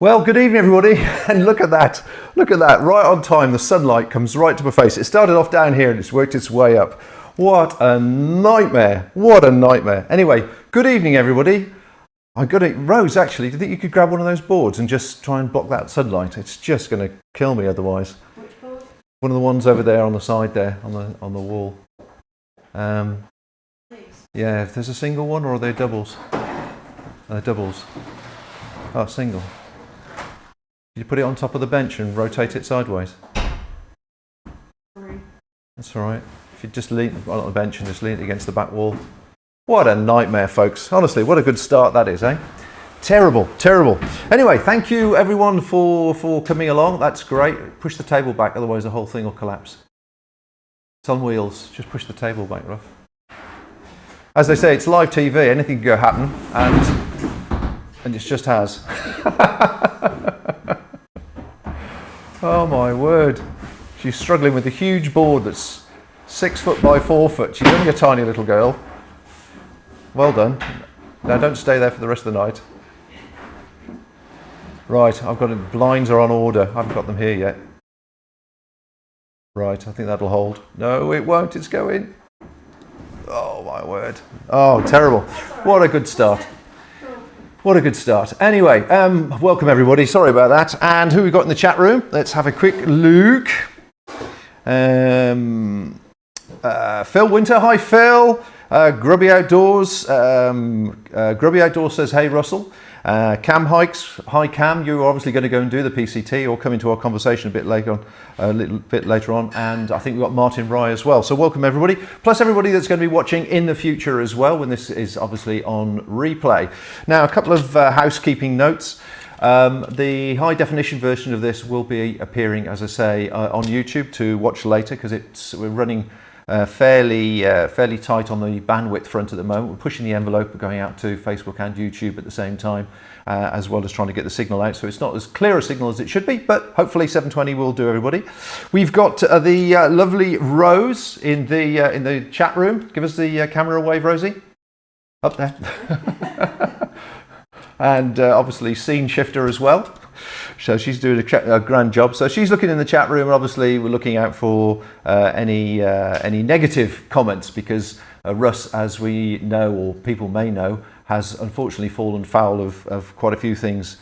Well, good evening, everybody, and look at that, right on time. The sunlight comes right to my face. It started off down here and it's worked its way up. What a nightmare, Anyway, good evening, everybody. I got it. Rose, actually, do you think you could grab one of those boards and just try and block that sunlight? It's just going to kill me otherwise. Which board? One of the ones over there on the side there, on the wall. Yeah, if there's a single one, or are they doubles? They're doubles. Oh, single. You put it on top of the bench and rotate it sideways. Sorry. That's all right. If you just lean on the bench and just lean it against the back wall. What a nightmare, folks. Honestly, what a good start that is, eh? Terrible. Anyway, thank you everyone for coming along. That's great. Push the table back, otherwise the whole thing will collapse. It's on wheels. Just push the table back, Russ. As they say, it's live TV. Anything can go happen, and it just has. Oh my word. She's struggling with a huge board that's 6 foot by 4 foot. She's only a tiny little girl. Well done. Now don't stay there for the rest of the night. Right, I've got it. Blinds are on order. I haven't got them here yet. Right, I think that'll hold. No, it won't. It's going. Oh my word. Oh, terrible. What a good start. What a good start. Anyway, welcome everybody. Sorry about that. And who we got in the chat room? Let's have a quick look. Phil Winter. Hi, Phil. Grubby Outdoors. Grubby Outdoors says, hey, Russell. Cam Hikes. Hi, Cam. You're obviously going to go and do the PCT or come into our conversation a little bit later on. And I think we've got Martin Rye as well. So welcome everybody. Plus everybody that's going to be watching in the future as well, when this is obviously on replay. Now, a couple of housekeeping notes. The high definition version of this will be appearing, as I say, on YouTube to watch later, because we're running fairly tight on the bandwidth front at the moment. We're pushing the envelope, going out to Facebook and YouTube at the same time, as well as trying to get the signal out. So it's not as clear a signal as it should be, but hopefully 720 will do, everybody. We've got the lovely Rose in the chat room. Give us the camera wave, Rosie. Up there. And obviously Scene Shifter as well. So she's doing a grand job. So she's looking in the chat room, and obviously we're looking out for any negative comments, because Russ, as we know, or people may know, has unfortunately fallen foul of quite a few things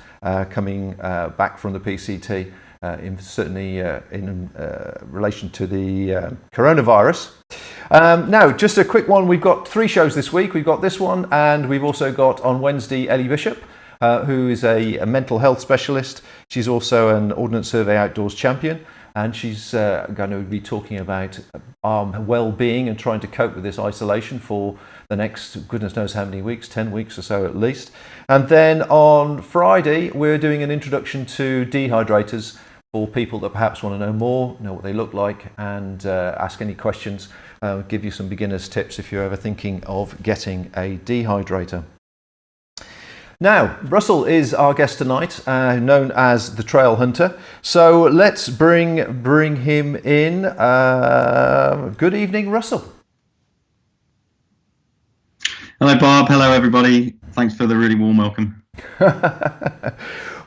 coming back from the PCT, certainly in relation to the coronavirus. Now, just a quick one. We've got 3 shows this week. We've got this one, and we've also got on Wednesday Ellie Bishop, who is a mental health specialist. She's also an Ordnance Survey Outdoors champion, and she's going to be talking about well-being and trying to cope with this isolation for the next goodness knows how many weeks, 10 weeks or so at least. And then on Friday, we're doing an introduction to dehydrators for people that perhaps want to know more, know what they look like, and ask any questions. Give you some beginner's tips if you're ever thinking of getting a dehydrator. Now, Russell is our guest tonight, known as the Trail Hunter. So let's bring him in. Good evening, Russell. Hello, Bob. Hello, everybody. Thanks for the really warm welcome.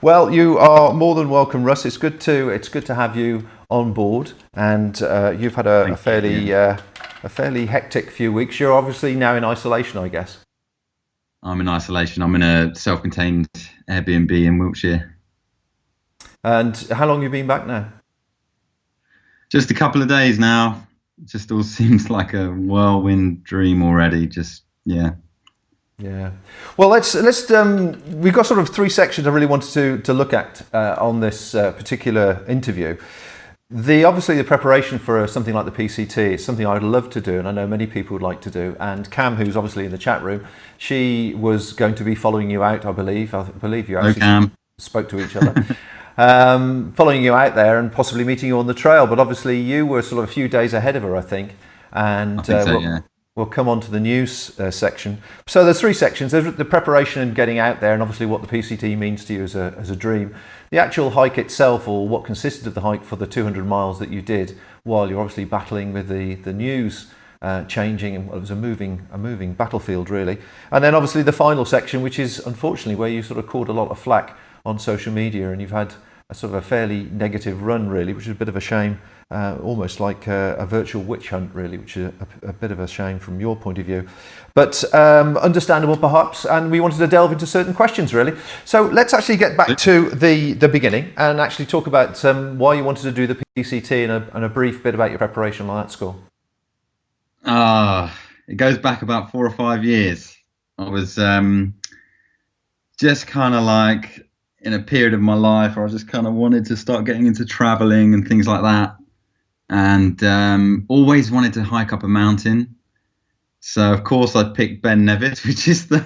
Well, you are more than welcome, Russ. It's good to have you on board, and you've had a fairly hectic few weeks. You're obviously now in isolation, I guess. I'm in isolation. I'm in a self-contained Airbnb in Wiltshire. And how long have you been back now? Just a couple of days now. It just all seems like a whirlwind dream already. Yeah. Well, let's we've got sort of 3 sections I really wanted to look at on this particular interview. Obviously the preparation for something like the PCT is something I'd love to do, and I know many people would like to do. And Cam, who's obviously in the chat room, she was going to be following you out, I believe. I believe you actually spoke to each other. Following you out there and possibly meeting you on the trail. But obviously you were sort of a few days ahead of her, I think. And I think so, yeah. we'll come on to the news section. So there's three sections. There's the preparation and getting out there, and obviously what the PCT means to you as a dream. The actual hike itself, or what consisted of the hike for the 200 miles that you did, while you're obviously battling with the news changing, and it was a moving battlefield really. And then obviously the final section, which is unfortunately where you sort of caught a lot of flack on social media, and you've had a sort of a fairly negative run really, which is a bit of a shame, almost like a virtual witch hunt really, which is a bit of a shame from your point of view, but understandable perhaps. And we wanted to delve into certain questions really. So let's actually get back to the beginning and actually talk about why you wanted to do the PCT and a brief bit about your preparation on that score. It goes back about 4 or 5 years. I was just kind of like in a period of my life where I just kind of wanted to start getting into traveling and things like that, and always wanted to hike up a mountain. So of course I picked Ben Nevis, which is the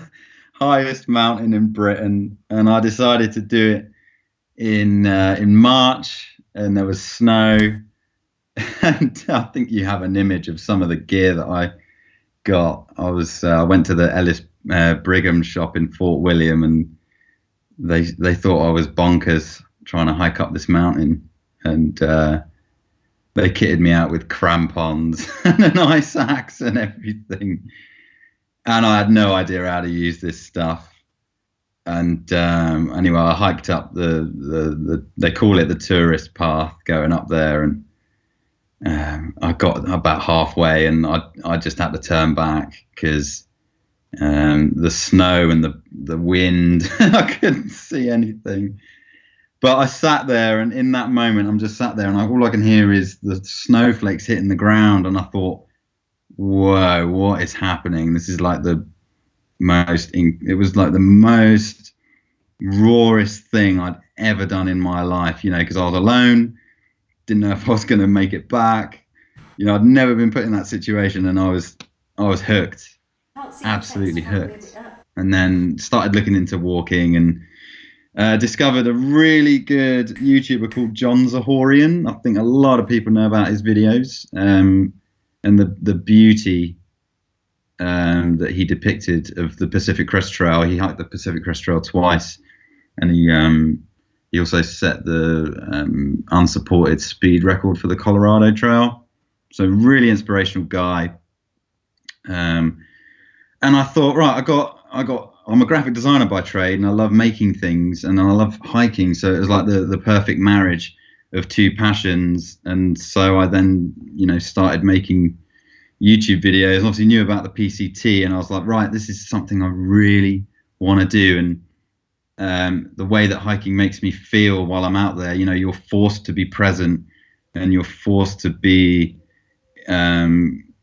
highest mountain in Britain, and I decided to do it in March, and there was snow. And I think you have an image of some of the gear that I got. I went to the Ellis Brigham shop in Fort William, and they thought I was bonkers trying to hike up this mountain, and they kitted me out with crampons and an ice axe and everything, and I had no idea how to use this stuff. And anyway, I hiked up the they call it the tourist path going up there, and I got about halfway, and I just had to turn back because the snow and the wind, I couldn't see anything. But I sat there, and in that moment, I'm just sat there, and all I can hear is the snowflakes hitting the ground. And I thought, whoa, what is happening? This is like it was like the most rawest thing I'd ever done in my life, because I was alone. Didn't know if I was going to make it back. I'd never been put in that situation, and I was hooked, absolutely hooked. And then started looking into walking, and discovered a really good YouTuber called John Zahorian. I think a lot of people know about his videos, and the beauty that he depicted of the Pacific Crest Trail. He hiked the Pacific Crest Trail twice, and he also set the unsupported speed record for the Colorado Trail. So really inspirational guy. And I thought, right, I'm a graphic designer by trade, and I love making things, and I love hiking. So it was like the perfect marriage of two passions. And so I then, started making YouTube videos. Obviously knew about the PCT, and I was like, right, this is something I really want to do. And the way that hiking makes me feel while I'm out there, you're forced to be present, and you're forced to be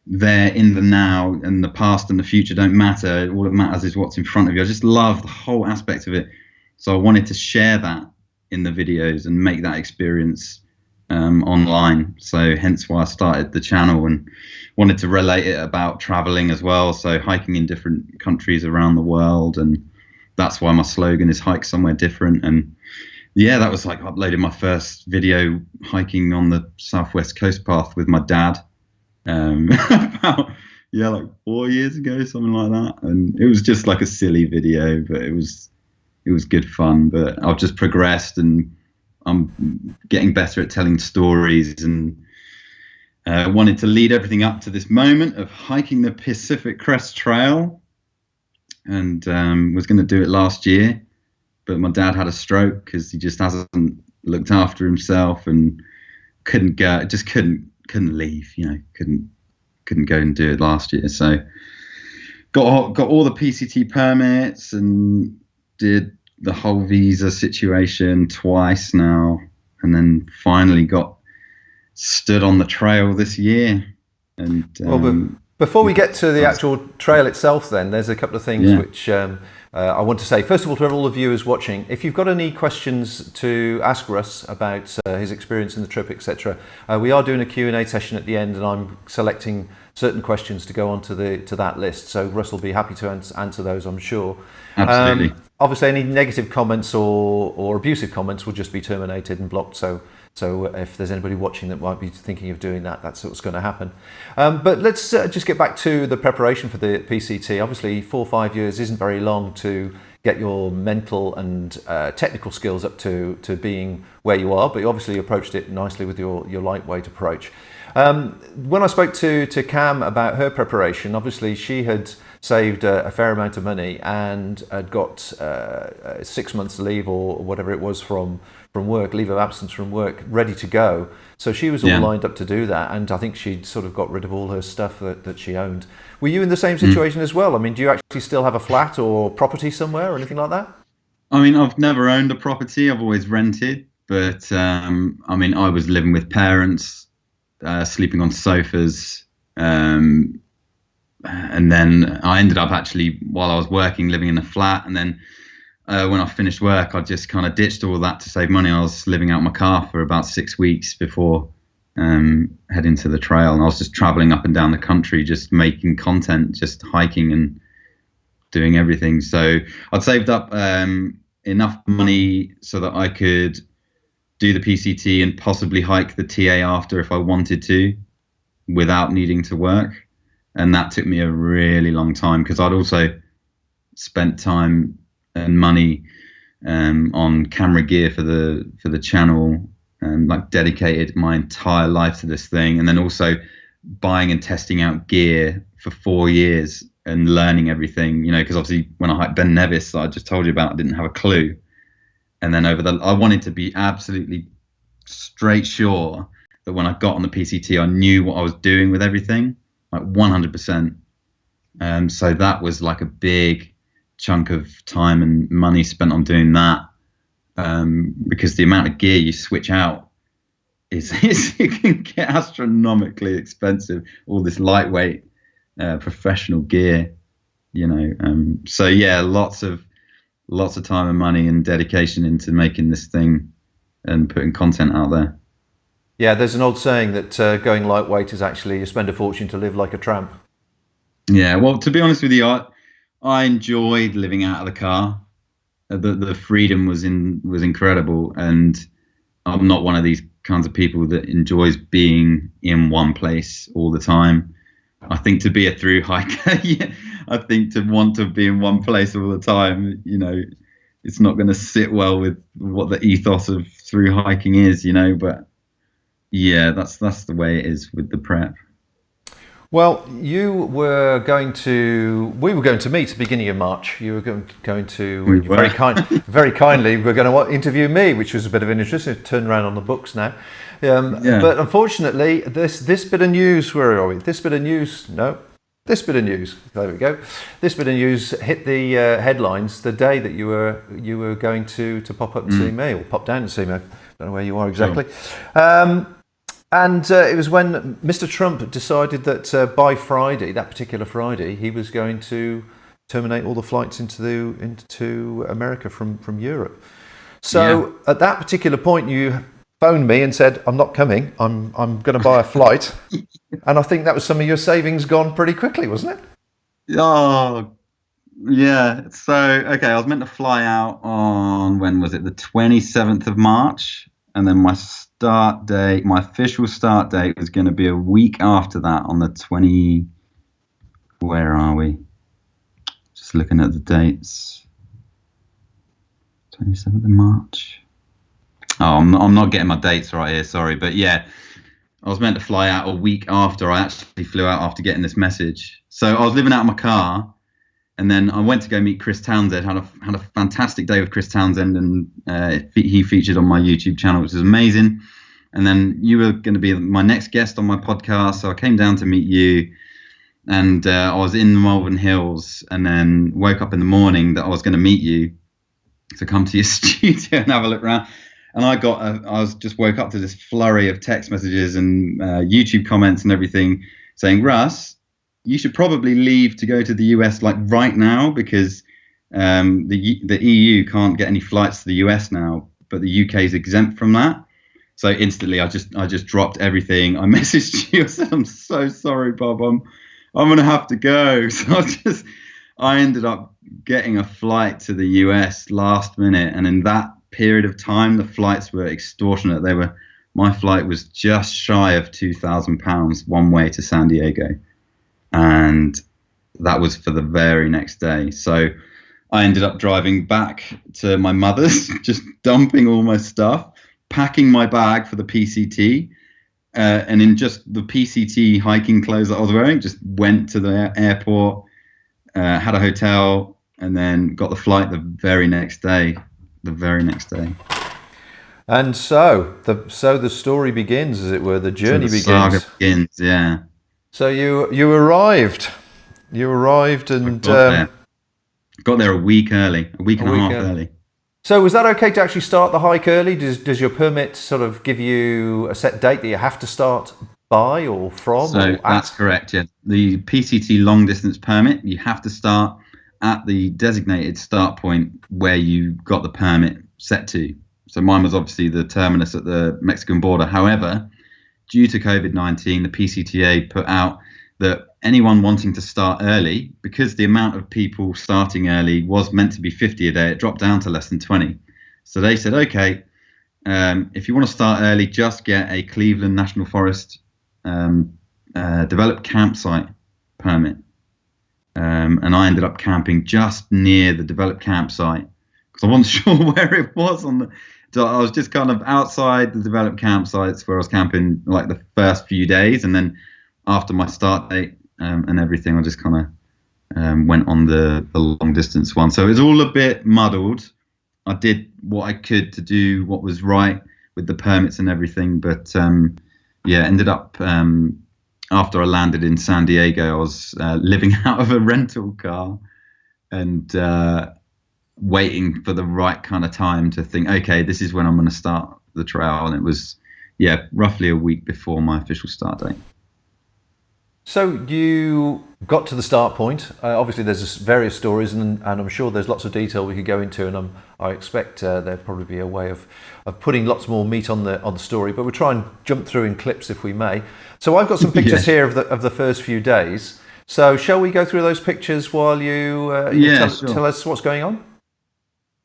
there in the now, and the past and the future don't matter. All that matters is what's in front of you. I just love the whole aspect of it. So I wanted to share that in the videos and make that experience online. So hence why I started the channel, and wanted to relate it about traveling as well. So hiking in different countries around the world, and that's why my slogan is hike somewhere different. And yeah, that was like uploading my first video hiking on the Southwest Coast Path with my dad about like 4 years ago, something like that. And it was just like a silly video, but it was good fun. But I've just progressed, and I'm getting better at telling stories, and wanted to lead everything up to this moment of hiking the Pacific Crest Trail. And was going to do it last year, but my dad had a stroke because he just hasn't looked after himself, and couldn't leave, couldn't go and do it last year. So got all the PCT permits, and did the whole visa situation twice now, and then finally got stood on the trail this year. And before we get to the actual trail itself, then, there's a couple of things which I want to say. First of all, to all the viewers watching, if you've got any questions to ask Russ about his experience in the trip, etc., we are doing a Q&A session at the end, and I'm selecting certain questions to go onto to that list. So Russ will be happy to answer those, I'm sure. Absolutely. Obviously, any negative comments or abusive comments will just be terminated and blocked. So So if there's anybody watching that might be thinking of doing that, that's what's going to happen. But let's just get back to the preparation for the PCT. Obviously, 4 or 5 years isn't very long to get your mental and technical skills up to being where you are, but you obviously approached it nicely with your lightweight approach. When I spoke to Cam about her preparation, obviously she had saved a fair amount of money and had got 6 months leave or whatever it was from work, leave of absence from work, ready to go. So she was all lined up to do that, and I think she'd sort of got rid of all her stuff that she owned. Were you in the same situation as well? I mean, do you actually still have a flat or property somewhere or anything like that? I mean, I've never owned a property. I've always rented, but I mean, I was living with parents, sleeping on sofas, and then I ended up actually, while I was working, living in a flat. And then when I finished work, I just kind of ditched all that to save money. I was living out my car for about 6 weeks before heading to the trail. And I was just traveling up and down the country, just making content, just hiking and doing everything. So I'd saved up enough money so that I could do the PCT and possibly hike the TA after if I wanted to, without needing to work. And that took me a really long time, because I'd also spent time and money on camera gear for the channel, and like dedicated my entire life to this thing. And then also buying and testing out gear for 4 years and learning everything, you know, because obviously when I hiked Ben Nevis, I just told you about, I didn't have a clue. And then I wanted to be absolutely straight sure that when I got on the PCT, I knew what I was doing with everything, like 100%. So that was like a big chunk of time and money spent on doing that, because the amount of gear you switch out is it can get astronomically expensive. All this lightweight professional gear, you know. So yeah, lots of time and money and dedication into making this thing and putting content out there. Yeah, there's an old saying that going lightweight is actually you spend a fortune to live like a tramp. Yeah, well, to be honest with you, I enjoyed living out of the car. The freedom was incredible, and I'm not one of these kinds of people that enjoys being in one place all the time. I think to be a through hiker, yeah, I think to want to be in one place all the time, you know, it's not going to sit well with what the ethos of through hiking is, you know. But yeah, that's the way it is with the prep. Well, we were going to meet at the beginning of March. You were going to very kindly we're going to interview me, which was a bit of an interest. It's turned around on the books now. But unfortunately, this bit of news, where are we? This bit of news, there we go. This bit of news hit the headlines the day that you were going to pop up and see me, or pop down to see me. I don't know where you are exactly. Sure. And it was when Mr. Trump decided that by Friday, that particular Friday, he was going to terminate all the flights into America from Europe. So at that particular point, you phoned me and said, "I'm not coming. I'm going to buy a flight." And I think that was some of your savings gone pretty quickly, wasn't it? Oh, yeah. So okay, I was meant to fly out on, when was it? The 27th of March, and then my official start date was going to be a week after that, on the 20. Where are we? Just looking at the dates. 27th of March. Oh, I'm not getting my dates right here. Sorry, but yeah, I was meant to fly out a week after I actually flew out after getting this message. So I was living out of my car, and then I went to go meet Chris Townsend. Had a fantastic day with Chris Townsend, and he featured on my YouTube channel, which is amazing. And then you were going to be my next guest on my podcast, so I came down to meet you. And I was in the Malvern Hills, and then woke up in the morning that I was going to meet you to come to your studio and have a look around. And I just woke up to this flurry of text messages and YouTube comments and everything saying, "Russ, you should probably leave to go to the US like right now, because the EU can't get any flights to the US now, but the UK is exempt from that." So instantly I just dropped everything. I messaged you. I said, "I'm so sorry, Bob. I'm going to have to go." So I ended up getting a flight to the US last minute. And in that period of time, the flights were extortionate. They were my flight was just shy of £2,000 one way to San Diego, and that was for the very next day. So I ended up driving back to my mother's, just dumping all my stuff, packing my bag for the PCT, and in just the PCT hiking clothes that I was wearing, just went to the airport, had a hotel, and then got the flight the very next day. And so the story begins, as it were. The journey begins. Saga begins, yeah. So you arrived. And got there a week early, a week and a half early. So was that okay to actually start the hike early? Does your permit sort of give you a set date that you have to start by or from? So that's correct, yeah. The PCT long distance permit, you have to start at the designated start point where you got the permit set to. So mine was obviously the terminus at the Mexican border. However, due to COVID-19, the PCTA put out that anyone wanting to start early, because the amount of people starting early was meant to be 50 a day, it dropped down to less than 20. So they said, okay, if you want to start early, just get a Cleveland National Forest developed campsite permit. And I ended up camping just near the developed campsite because I wasn't sure where it was so I was just kind of outside the developed campsites where I was camping like the first few days, and then after my start date and everything, I just kind of went on the long distance one. So it was all a bit muddled. I did what I could to do what was right with the permits and everything, but ended up after I landed in San Diego, I was living out of a rental car and waiting for the right kind of time to think, okay, this is when I'm going to start the trail. And it was, roughly a week before my official start date. So you got to the start point. Obviously, there's various stories, and I'm sure there's lots of detail we could go into, and I expect there'd probably be a way of putting lots more meat on the story. But we'll try and jump through in clips if we may. So I've got some pictures here of the first few days. So shall we go through those pictures while you tell us what's going on?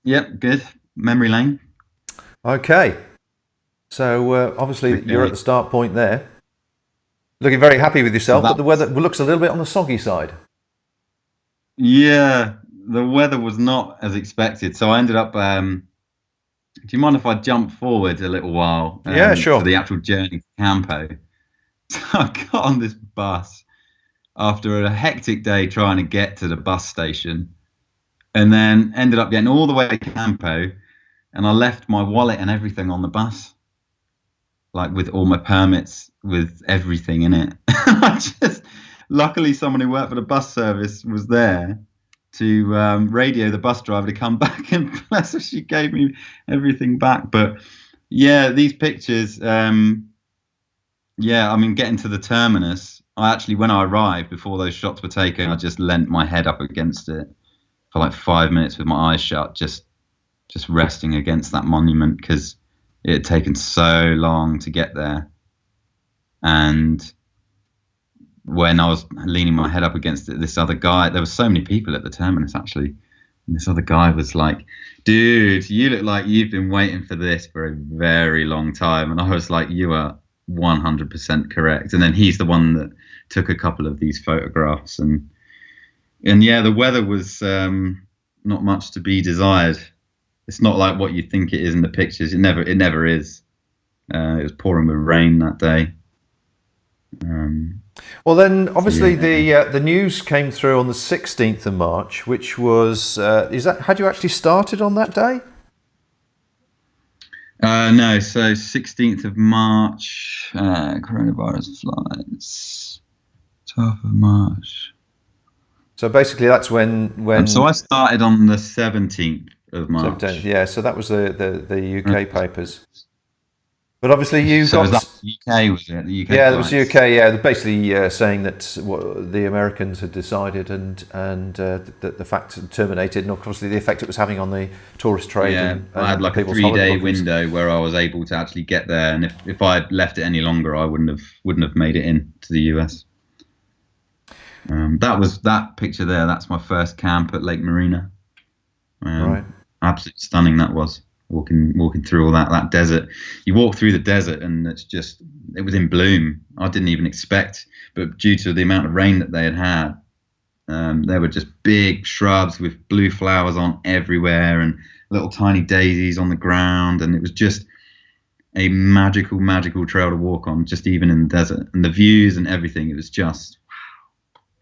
Yep, good. Memory lane. Okay. So obviously you're at the start point there. Looking very happy with yourself, but the weather looks a little bit on the soggy side. Yeah, the weather was not as expected. So I ended up, do you mind if I jump forward a little while? Yeah, sure. For the actual journey to Campo. So I got on this bus after a hectic day trying to get to the bus station, and then ended up getting all the way to Campo, and I left my wallet and everything on the bus. Like with all my permits, with everything in it. Luckily someone who worked for the bus service was there to radio the bus driver to come back, and bless her, she gave me everything back. But yeah, these pictures, getting to the terminus, when I arrived, before those shots were taken, I just leant my head up against it for like 5 minutes with my eyes shut, just resting against that monument, because it had taken so long to get there. And when I was leaning my head up against it, this other guy, there were so many people at the terminus actually, and this other guy was like, dude, you look like you've been waiting for this for a very long time. And I was like, you are 100% correct. And then he's the one that took a couple of these photographs. And yeah, the weather was not much to be desired. It's not like what you think it is in the pictures. It never is. It was pouring with rain that day. Well, then obviously the news came through on the 16th of March, which was had you actually started on that day? No. So 16th of March, coronavirus flights. 12th of March. So basically, that's when. So I started on the 17th. Of March. 17th, yeah, so that was the UK papers. But obviously you got... Was that UK, was it? The UK yeah, it was the UK, yeah, basically saying that the Americans had decided and that the fact had terminated, and obviously the effect it was having on the tourist trade. Yeah, and I had like a 3-day window where I was able to actually get there, and if I had left it any longer, I wouldn't have made it in to the US. That picture there, that's my first camp at Lake Marina. Right. Absolutely stunning that was. walking through all that desert. You walk through the desert and it was in bloom. I didn't even expect, but due to the amount of rain that they had, there were just big shrubs with blue flowers on everywhere and little tiny daisies on the ground, and it was just a magical trail to walk on, just even in the desert, and the views and everything. It was just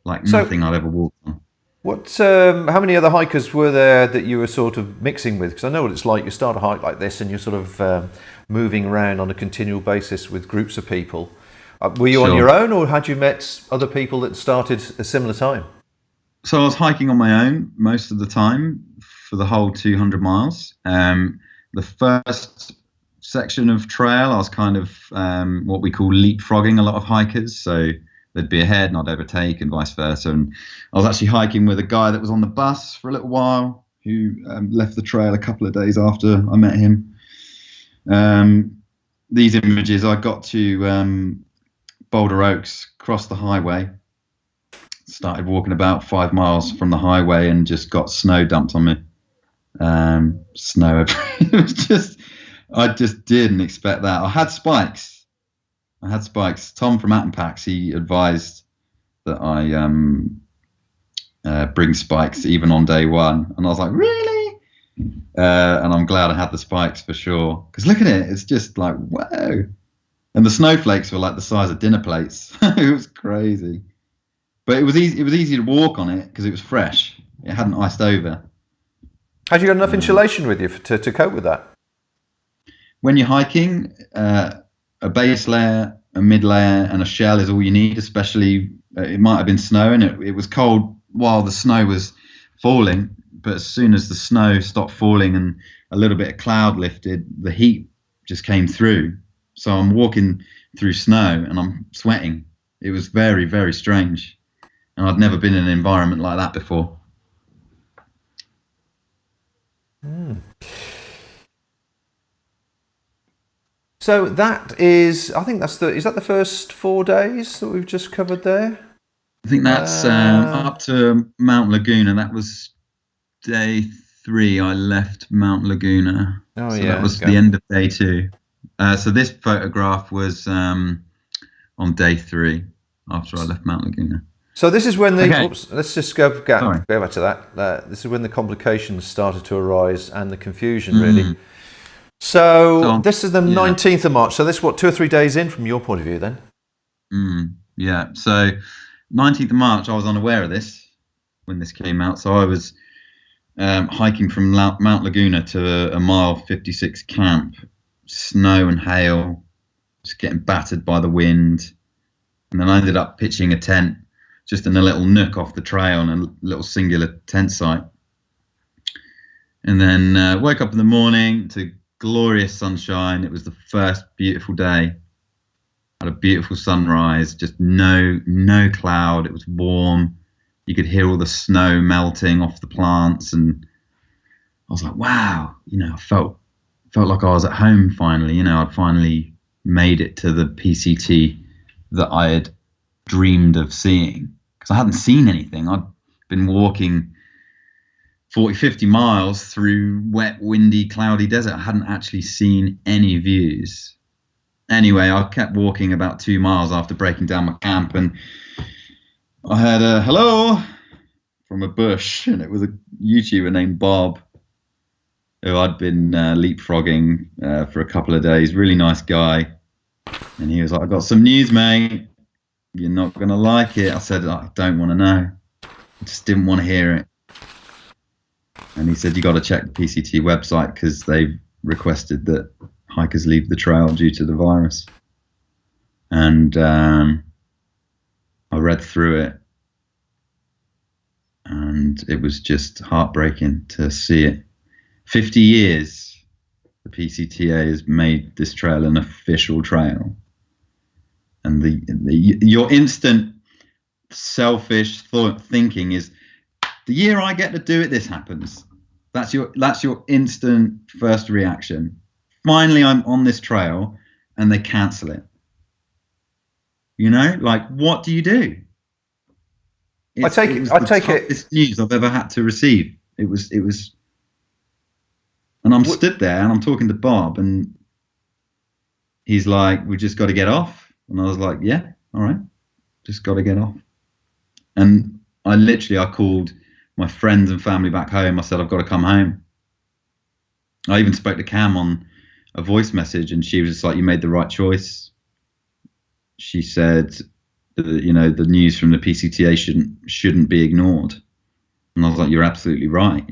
like nothing I'd ever walked on. How many other hikers were there that you were sort of mixing with? Because I know what it's like. You start a hike like this and you're sort of moving around on a continual basis with groups of people. Were you on your own, or had you met other people that started a similar time? So I was hiking on my own most of the time for the whole 200 miles. The first section of trail, I was kind of what we call leapfrogging a lot of hikers. So they'd be ahead and I'd overtake and vice versa. And I was actually hiking with a guy that was on the bus for a little while, who left the trail a couple of days after I met him. These images, I got to Boulder Oaks, crossed the highway, started walking about 5 miles from the highway and just got snow dumped on me. Snow everywhere. It was just, I just didn't expect that. I had spikes. Tom from Attenpacks, he advised that I bring spikes even on day one. And I was like, really? And I'm glad I had the spikes for sure. Because look at it. It's just like, whoa. And the snowflakes were like the size of dinner plates. It was crazy. But it was easy to walk on it because it was fresh. It hadn't iced over. Had you got enough insulation with you to cope with that? When you're hiking, a base layer, a mid layer, and a shell is all you need. Especially, it might have been snowing. It was cold while the snow was falling, but as soon as the snow stopped falling and a little bit of cloud lifted, the heat just came through. So I'm walking through snow and I'm sweating. It was very, very strange. And I'd never been in an environment like that before. So that is, I think is that the first 4 days that we've just covered there? I think that's up to Mount Laguna. That was day 3. I left Mount Laguna. So that was the end of day 2. So this photograph was on day 3 after I left Mount Laguna. So this is when let's just go back to that. This is when the complications started to arise and the confusion, really. So this is the 19th of March. So this, 2 or 3 days in from your point of view then? Yeah. So 19th of March, I was unaware of this when this came out. So I was hiking from Mount Laguna to a mile 56 camp, snow and hail, just getting battered by the wind. And then I ended up pitching a tent just in a little nook off the trail on a little singular tent site. And then woke up in the morning to glorious sunshine. It was the first beautiful day. Had a beautiful sunrise, just no cloud. It was warm. You could hear all the snow melting off the plants, and I was like, wow, I felt like I was at home finally. I'd finally made it to the PCT that I had dreamed of seeing, because I hadn't seen anything. I'd been walking 40, 50 miles through wet, windy, cloudy desert. I hadn't actually seen any views. Anyway, I kept walking about 2 miles after breaking down my camp, and I heard a hello from a bush, and it was a YouTuber named Bob, who I'd been leapfrogging for a couple of days. Really nice guy. And he was like, I got some news, mate. You're not going to like it. I said, I don't want to know. I just didn't want to hear it. And he said, you got to check the PCT website because they've requested that hikers leave the trail due to the virus. And I read through it, and it was just heartbreaking to see it. 50 years, the PCTA has made this trail an official trail. And your instant selfish thinking is, the year I get to do it, this happens. That's your instant first reaction. Finally, I'm on this trail, and they cancel it. Like, what do you do? I take it. It's news I've ever had to receive. It was, and I'm I'm stood there and I'm talking to Bob, and he's like, "We just got to get off." And I was like, "Yeah, all right, just got to get off." And I called my friends and family back home. I said, "I've got to come home." I even spoke to Cam on a voice message, and she was just like, "You made the right choice." She said, the news from the PCTA shouldn't be ignored. And I was like, "You're absolutely right."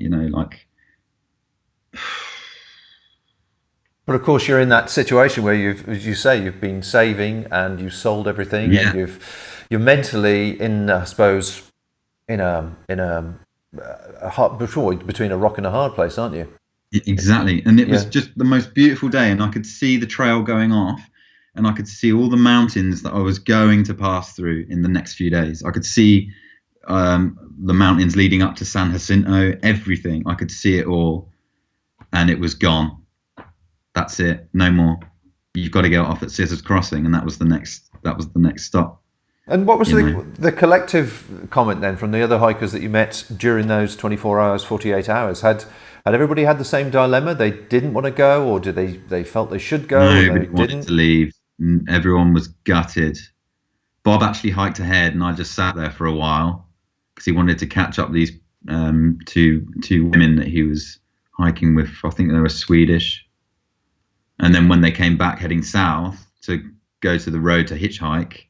But of course, you're in that situation where as you say, you've been saving and you've sold everything, Yeah. and you're mentally in, I suppose, in a between a rock and a hard place, aren't you? Exactly. And it was just the most beautiful day, and I could see the trail going off, and I could see all the mountains that I was going to pass through in the next few days. I could see the mountains leading up to San Jacinto, everything. I could see it all, and it was gone. That's it. No more. You've got to get off at Scissors Crossing, and that was the next stop. And what was the collective comment then from the other hikers that you met during those 24 hours, 48 hours? Had everybody had the same dilemma? They didn't want to go, or did they felt they should go? Nobody wanted to leave. Everyone was gutted. Bob actually hiked ahead, and I just sat there for a while because he wanted to catch up these two women that he was hiking with. I think they were Swedish. And then when they came back heading south to go to the road to hitchhike,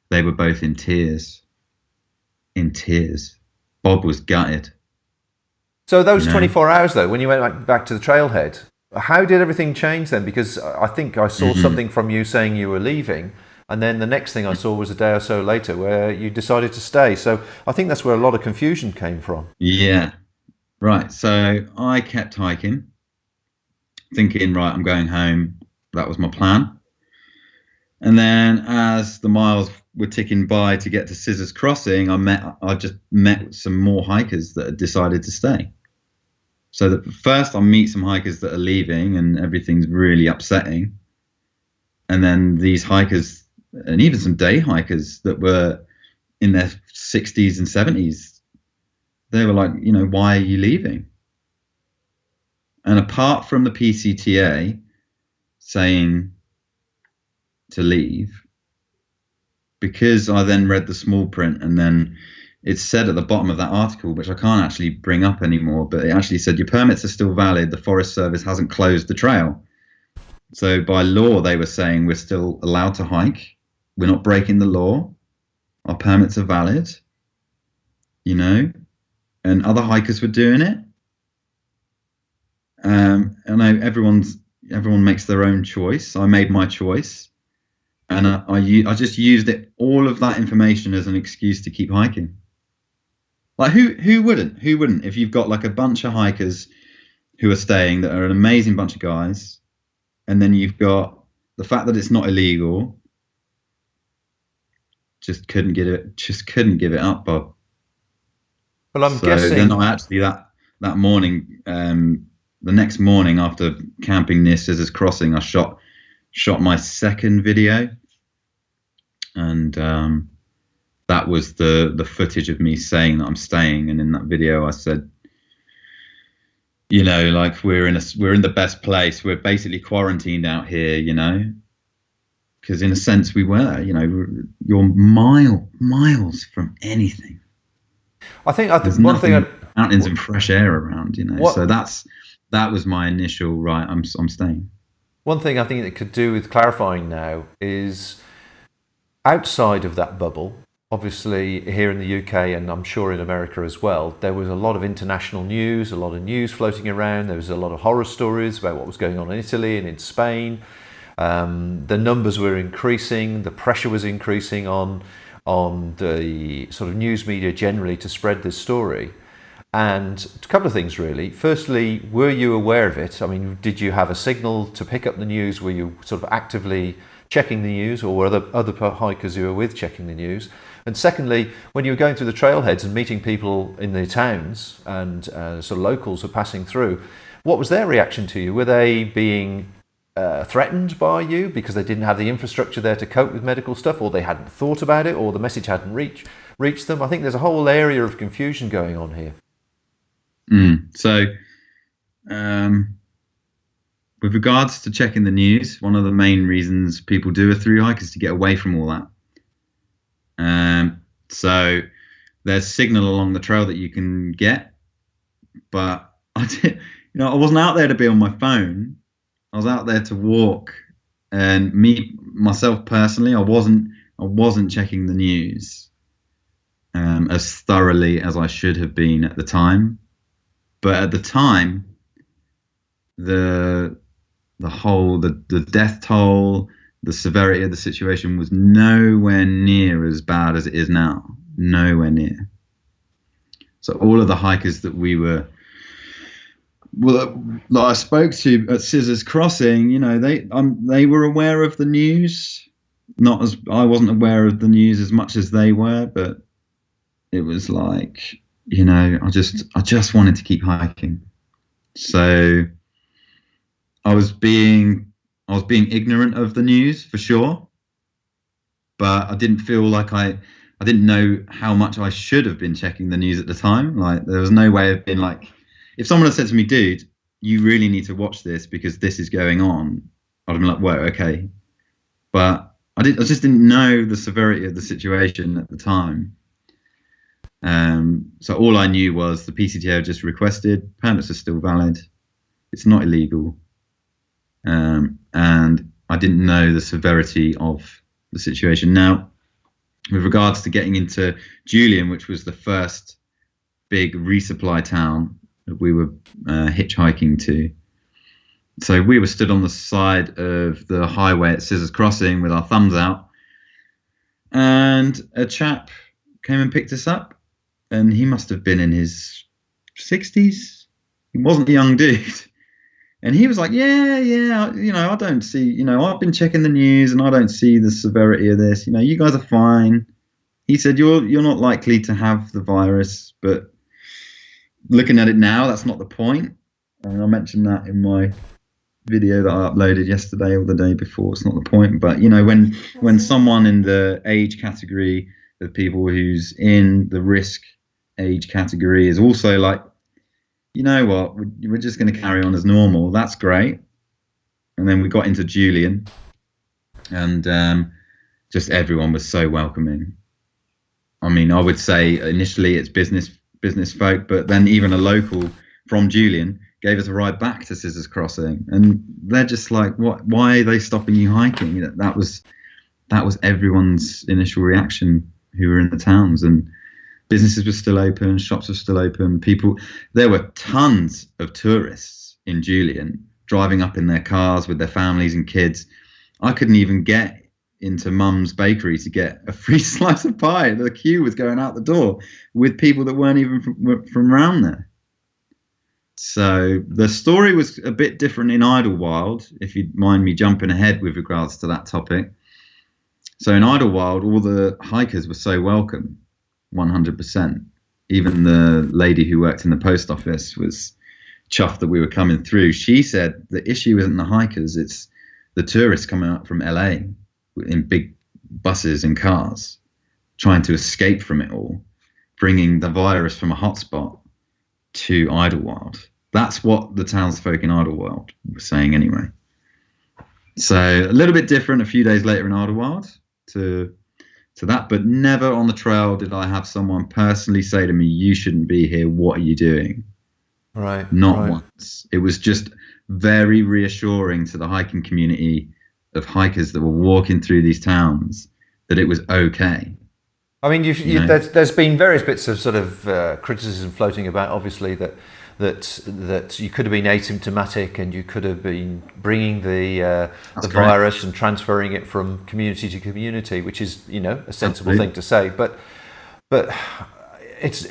they were both in tears. In tears. Bob was gutted. So those 24 hours, though, when you went back to the trailhead, how did everything change then? Because I think I saw something from you saying you were leaving, and then the next thing I saw was a day or so later where you decided to stay. So I think that's where a lot of confusion came from. Yeah. Right. So I kept hiking, thinking, right, I'm going home. That was my plan. And then as the miles were ticking by to get to Scissors Crossing, I just met some more hikers that had decided to stay. So that first I meet some hikers that are leaving and everything's really upsetting. And then these hikers, and even some day hikers that were in their 60s and 70s, they were like, why are you leaving? And apart from the PCTA saying to leave, because I then read the small print, and then it said at the bottom of that article, which I can't actually bring up anymore, but it actually said your permits are still valid. The Forest Service hasn't closed the trail. So by law, they were saying we're still allowed to hike. We're not breaking the law. Our permits are valid, and other hikers were doing it. I know everyone makes their own choice. I made my choice, and I just used all of that information as an excuse to keep hiking. Like who wouldn't? Who wouldn't? If you've got like a bunch of hikers who are staying that are an amazing bunch of guys, and then you've got the fact that it's not illegal. Just couldn't give it up, Bob. Well, I'm guessing. Then I actually that morning. The next morning after camping near Scissors Crossing, I shot my second video, and that was the footage of me saying that I'm staying. And in that video, I said, like we're in the best place. We're basically quarantined out here, because in a sense we were. You're miles from anything. I think there's one thing mountains and fresh air around, So that was my initial right. I'm staying. One thing I think that could do with clarifying now is outside of that bubble. Obviously, here in the UK and I'm sure in America as well, there was a lot of international news, a lot of news floating around. There was a lot of horror stories about what was going on in Italy and in Spain. The numbers were increasing. The pressure was increasing on the sort of news media generally to spread this story. And a couple of things really. Firstly, were you aware of it? I mean, did you have a signal to pick up the news? Were you sort of actively checking the news, or were other hikers you were with checking the news? And secondly, when you were going through the trailheads and meeting people in the towns and sort of locals who are passing through, what was their reaction to you? Were they being threatened by you because they didn't have the infrastructure there to cope with medical stuff, or they hadn't thought about it, or the message hadn't reached them? I think there's a whole area of confusion going on here. So regards to checking the news, one of the main reasons people do a through hike is to get away from all that. So there's signal along the trail that you can get, but I wasn't out there to be on my phone. I was out there to walk, and myself personally, I wasn't checking the news as thoroughly as I should have been at the time. But at the time, the death toll, the severity of the situation was nowhere near as bad as it is now. Nowhere near. So all of the hikers that that I spoke to at Scissors Crossing, they were aware of the news. Not as I wasn't aware of the news as much as they were, but it was like, I just wanted to keep hiking. So I was being ignorant of the news for sure, but I didn't feel like I didn't know how much I should have been checking the news at the time. Like, there was no way of being like, if someone had said to me, dude, you really need to watch this because this is going on, I'd have been like, whoa, okay. But I just didn't know the severity of the situation at the time. So all I knew was the PCTO just requested, permits are still valid, it's not illegal. And I didn't know the severity of the situation. Now, with regards to getting into Julian, which was the first big resupply town that we were hitchhiking to. So we were stood on the side of the highway at Scissors Crossing with our thumbs out, and a chap came and picked us up, and he must have been in his 60s. He wasn't a young dude. And he was like, yeah, I don't see, I've been checking the news and I don't see the severity of this. You guys are fine. He said, you're not likely to have the virus, but looking at it now, that's not the point. And I mentioned that in my video that I uploaded yesterday or the day before. It's not the point. But, when someone in the age category of people who's in the risk age category is also like, you know what, we're just going to carry on as normal. That's great. And then we got into Julian, and just everyone was so welcoming. I mean, I would say initially it's business folk, but then even a local from Julian gave us a ride back to Scissors Crossing, and they're just like, "What? Why are they stopping you hiking?" That was everyone's initial reaction who were in the towns, and businesses were still open, shops were still open. There were tons of tourists in Julian driving up in their cars with their families and kids. I couldn't even get into Mum's bakery to get a free slice of pie. The queue was going out the door with people that weren't even from around there. So the story was a bit different in Idlewild, if you'd mind me jumping ahead with regards to that topic. So in Idlewild, all the hikers were so welcome. 100%. Even the lady who worked in the post office was chuffed that we were coming through. She said the issue isn't the hikers, it's the tourists coming out from LA in big buses and cars, trying to escape from it all, bringing the virus from a hotspot to Idlewild. That's what the townsfolk in Idlewild were saying anyway. So a little bit different a few days later in Idlewild to that, but never on the trail did I have someone personally say to me, you shouldn't be here, what are you doing? Right. Not once. It was just very reassuring to the hiking community of hikers that were walking through these towns that it was okay. I mean, there's been various bits of sort of criticism floating about, obviously, that you could have been asymptomatic and you could have been bringing the virus and transferring it from community to community, which is, a sensible thing to say. But it's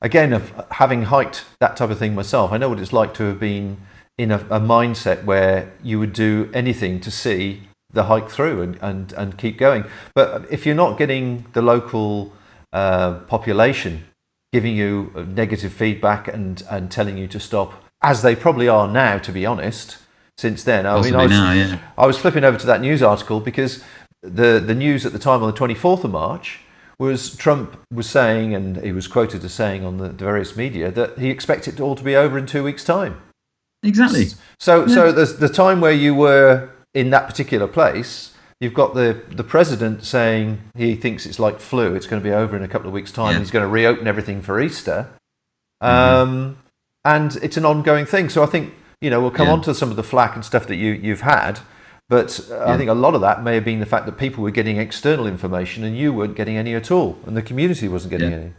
again, of having hiked that type of thing myself, I know what it's like to have been in a mindset where you would do anything to see the hike through and keep going. But if you're not getting the local population giving you negative feedback and telling you to stop, as they probably are now, to be honest, since then. I was flipping over to that news article because the news at the time on the 24th of March was Trump was saying, and he was quoted as saying on the various media, that he expects it all to be over in 2 weeks' time. Exactly. So the time where you were in that particular place, you've got the president saying he thinks it's like flu. It's going to be over in a couple of weeks' time. Yeah. And he's going to reopen everything for Easter. Mm-hmm. And it's an ongoing thing. So I think, we'll come on to some of the flack and stuff that you've had. But I think a lot of that may have been the fact that people were getting external information and you weren't getting any at all. And the community wasn't getting any.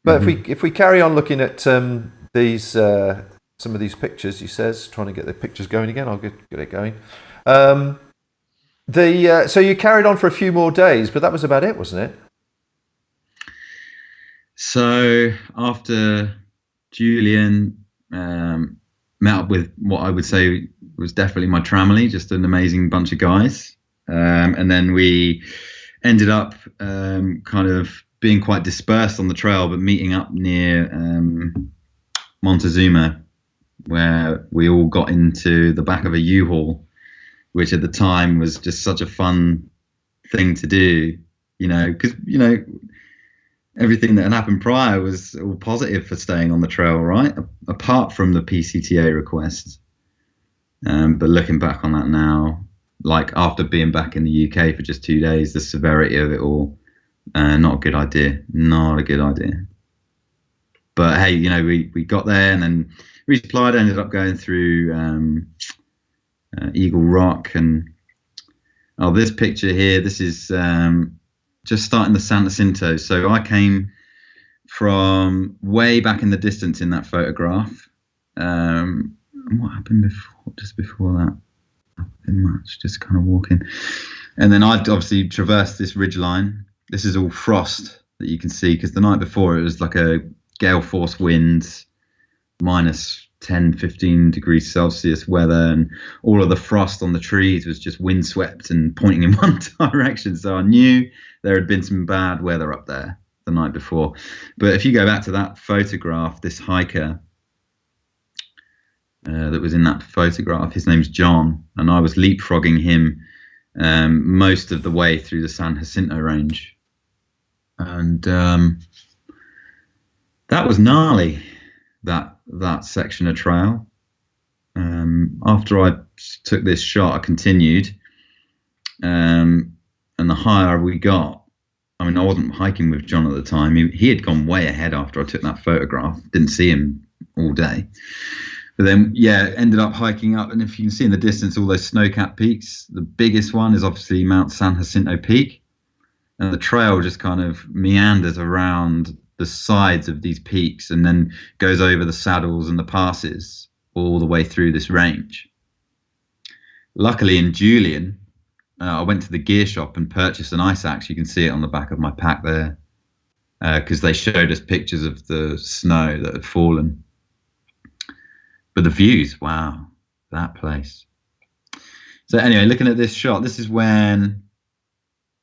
But if we carry on looking at these some of these pictures, he says, trying to get the pictures going again. I'll get it going. So you carried on for a few more days, but that was about it, wasn't it? So after Julian met up with what I would say was definitely my tramily, just an amazing bunch of guys, and then we ended up kind of being quite dispersed on the trail, but meeting up near Montezuma, where we all got into the back of a U-Haul, which at the time was just such a fun thing to do, because, everything that had happened prior was all positive for staying on the trail, right? Apart from the PCTA request. But looking back on that now, like after being back in the UK for just 2 days, the severity of it all, not a good idea. Not a good idea. But hey, we got there and then resupplied, ended up going through Eagle Rock. And this picture here, this is just starting the San Jacinto. So I came from way back in the distance in that photograph. And what happened just before that? Nothing much, just kind of walking. And then I'd obviously traversed this ridgeline. This is all frost that you can see, because the night before it was like a gale force winds, minus 10, 15 degrees Celsius weather, and all of the frost on the trees was just windswept and pointing in one direction. So I knew there had been some bad weather up there the night before. But if you go back to that photograph, this hiker that was in that photograph, his name's John, and I was leapfrogging him most of the way through the San Jacinto range. And that was gnarly, that section of trail. After I took this shot, I continued, and the higher we got, I mean, I wasn't hiking with John at the time. He had gone way ahead after I took that photograph. Didn't see him all day. But then, ended up hiking up. And if you can see in the distance, all those snow-capped peaks, the biggest one is obviously Mount San Jacinto Peak. And the trail just kind of meanders around the sides of these peaks and then goes over the saddles and the passes all the way through this range. Luckily in Julian, I went to the gear shop and purchased an ice axe. You can see it on the back of my pack there, because they showed us pictures of the snow that had fallen. But the views, wow, that place. So anyway, looking at this shot, this is when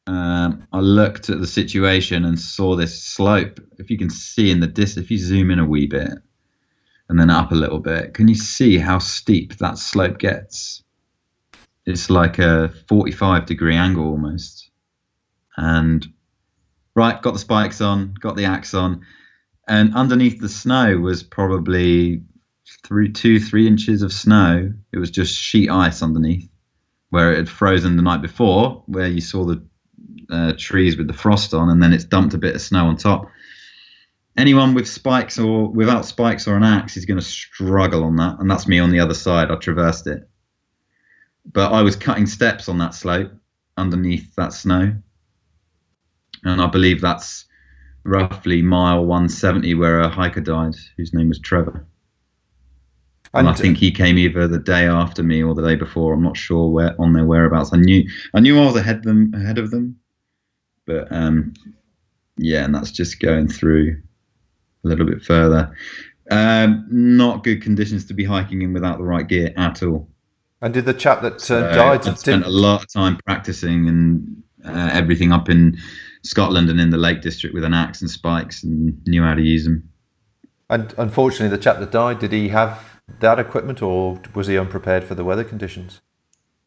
I looked at the situation and saw this slope. If you can see in the distance, if you zoom in a wee bit and then up a little bit, can you see how steep that slope gets? It's like a 45-degree angle almost. And got the spikes on, got the axe on, and underneath the snow was probably 2-3 inches of snow. It was just sheet ice underneath, where it had frozen the night before, where you saw the trees with the frost on, and then it's dumped a bit of snow on top. Anyone with spikes or without spikes or an axe is going to struggle on that, and that's me on the other side. I traversed it, but I was cutting steps on that slope underneath that snow, and I believe that's roughly mile 170 where a hiker died, whose name was Trevor. And I think he came either the day after me or the day before. I'm not sure where on their whereabouts. I knew I was ahead of them, but and that's just going through a little bit further. Not good conditions to be hiking in without the right gear at all. And did the chap that died? I spent a lot of time practicing and everything up in Scotland and in the Lake District with an axe and spikes, and knew how to use them. And unfortunately, the chap that died, did he have that equipment, or was he unprepared for the weather conditions?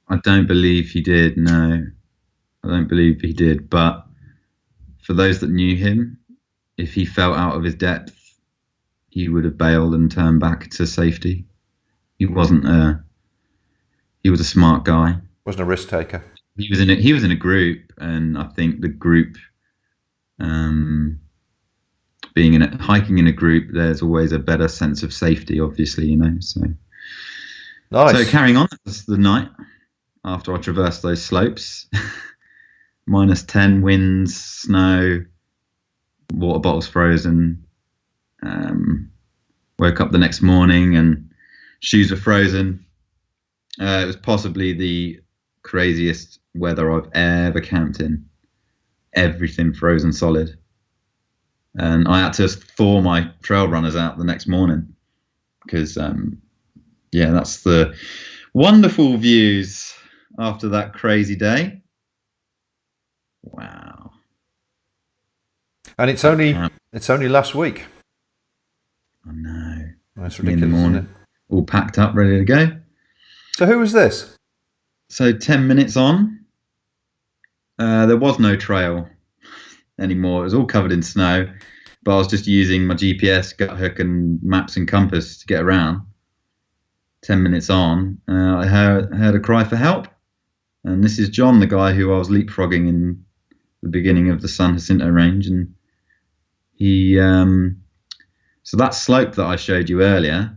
I don't believe he did. No, I don't believe he did. But for those that knew him, if he fell out of his depth, he would have bailed and turned back to safety. he wasn't he was a smart guy. Wasn't a risk taker. He was in a group, and I think the group, hiking in a group, there's always a better sense of safety, obviously, So nice. So carrying on, that was the night after I traversed those slopes. -10 winds, snow, water bottles frozen. Woke up the next morning and shoes were frozen. It was possibly the craziest weather I've ever camped in. Everything frozen solid. And I had to thaw my trail runners out the next morning because, that's the wonderful views after that crazy day. Wow. And it's only last week. I know. That's ridiculous, isn't it? All packed up, ready to go. So who was this? So 10 minutes on, there was no trail anymore. It was all covered in snow, but I was just using my GPS, gut hook, and maps and compass to get around. 10 minutes on, I heard a cry for help. And this is John, the guy who I was leapfrogging in the beginning of the San Jacinto range. And he, so that slope that I showed you earlier,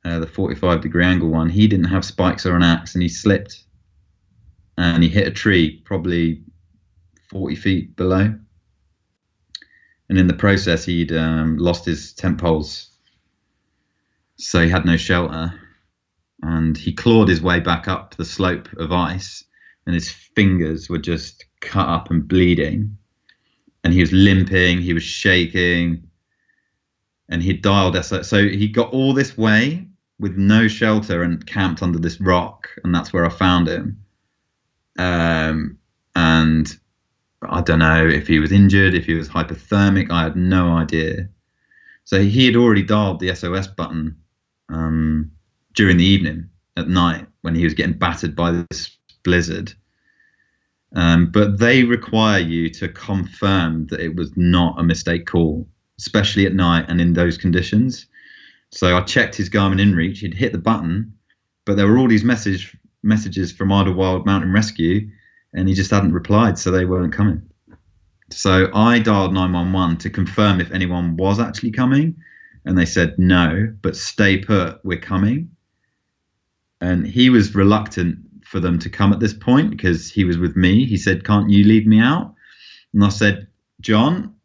the 45-degree angle one, he didn't have spikes or an axe, and he slipped and he hit a tree probably 40 feet below. And in the process, he'd lost his tent poles, so he had no shelter. And he clawed his way back up the slope of ice, and his fingers were just cut up and bleeding. And he was limping, he was shaking, and he dialed us. So he got all this way with no shelter and camped under this rock, and that's where I found him. And I don't know if he was injured, if he was hypothermic. I had no idea. So he had already dialed the SOS button during the evening, at night, when he was getting battered by this blizzard. But they require you to confirm that it was not a mistake call, especially at night and in those conditions. So I checked his Garmin InReach. He'd hit the button, but there were all these messages from Idlewild Mountain Rescue, and he just hadn't replied, so they weren't coming. So I dialed 911 to confirm if anyone was actually coming, and they said no, but stay put, we're coming. And he was reluctant for them to come at this point because he was with me. He said, "Can't you leave me out?" And I said, "John,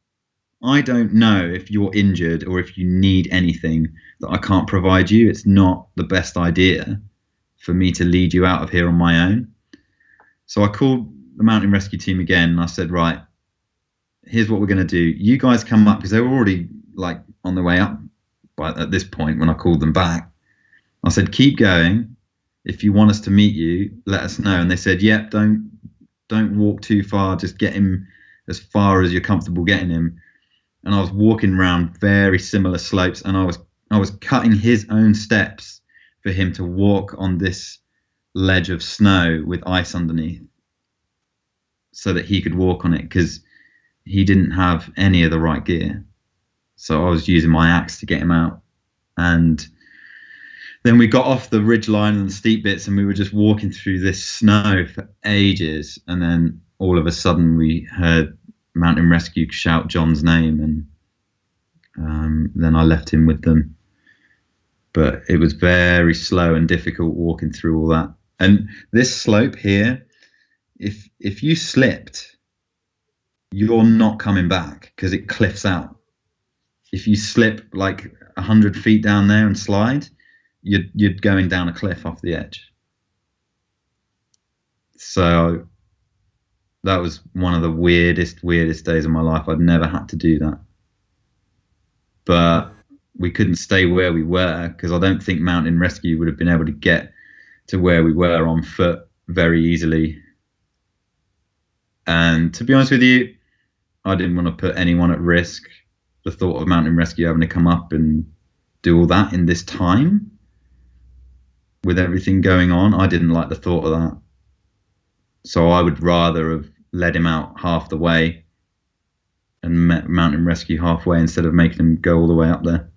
I don't know if you're injured or if you need anything that I can't provide you. It's not the best idea for me to lead you out of here on my own." So I called the mountain rescue team again, and I said, "Right, here's what we're going to do. You guys come up," because they were already like on the way up at this point when I called them back. I said, "Keep going. If you want us to meet you, let us know." And they said, "Yep, don't walk too far. Just get him as far as you're comfortable getting him." And I was walking around very similar slopes, and I was cutting his own steps for him to walk on this ledge of snow with ice underneath, so that he could walk on it, because he didn't have any of the right gear. So I was using my axe to get him out. And then we got off the ridgeline and the steep bits, and we were just walking through this snow for ages. And then all of a sudden we heard Mountain Rescue shout John's name, and then I left him with them. But it was very slow and difficult walking through all that. And this slope here, if you slipped, you're not coming back because it cliffs out. If you slip like 100 feet down there and slide, you're going down a cliff off the edge. So that was one of the weirdest days of my life. I'd never had to do that. But we couldn't stay where we were because I don't think Mountain Rescue would have been able to get to where we were on foot very easily. And to be honest with you, I didn't want to put anyone at risk. The thought of Mountain Rescue having to come up and do all that in this time with everything going on, I didn't like the thought of that. So I would rather have led him out half the way and met Mountain Rescue halfway instead of making him go all the way up there.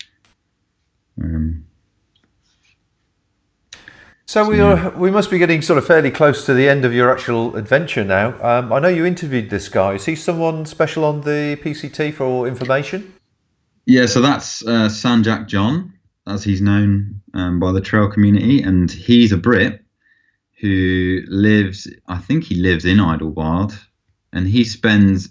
So we must be getting sort of fairly close to the end of your actual adventure now. I know you interviewed this guy. Is he someone special on the PCT for information? Yeah, so that's Sanjak John, as he's known by the trail community, and he's a Brit who lives, I think he lives in Idlewild, and he spends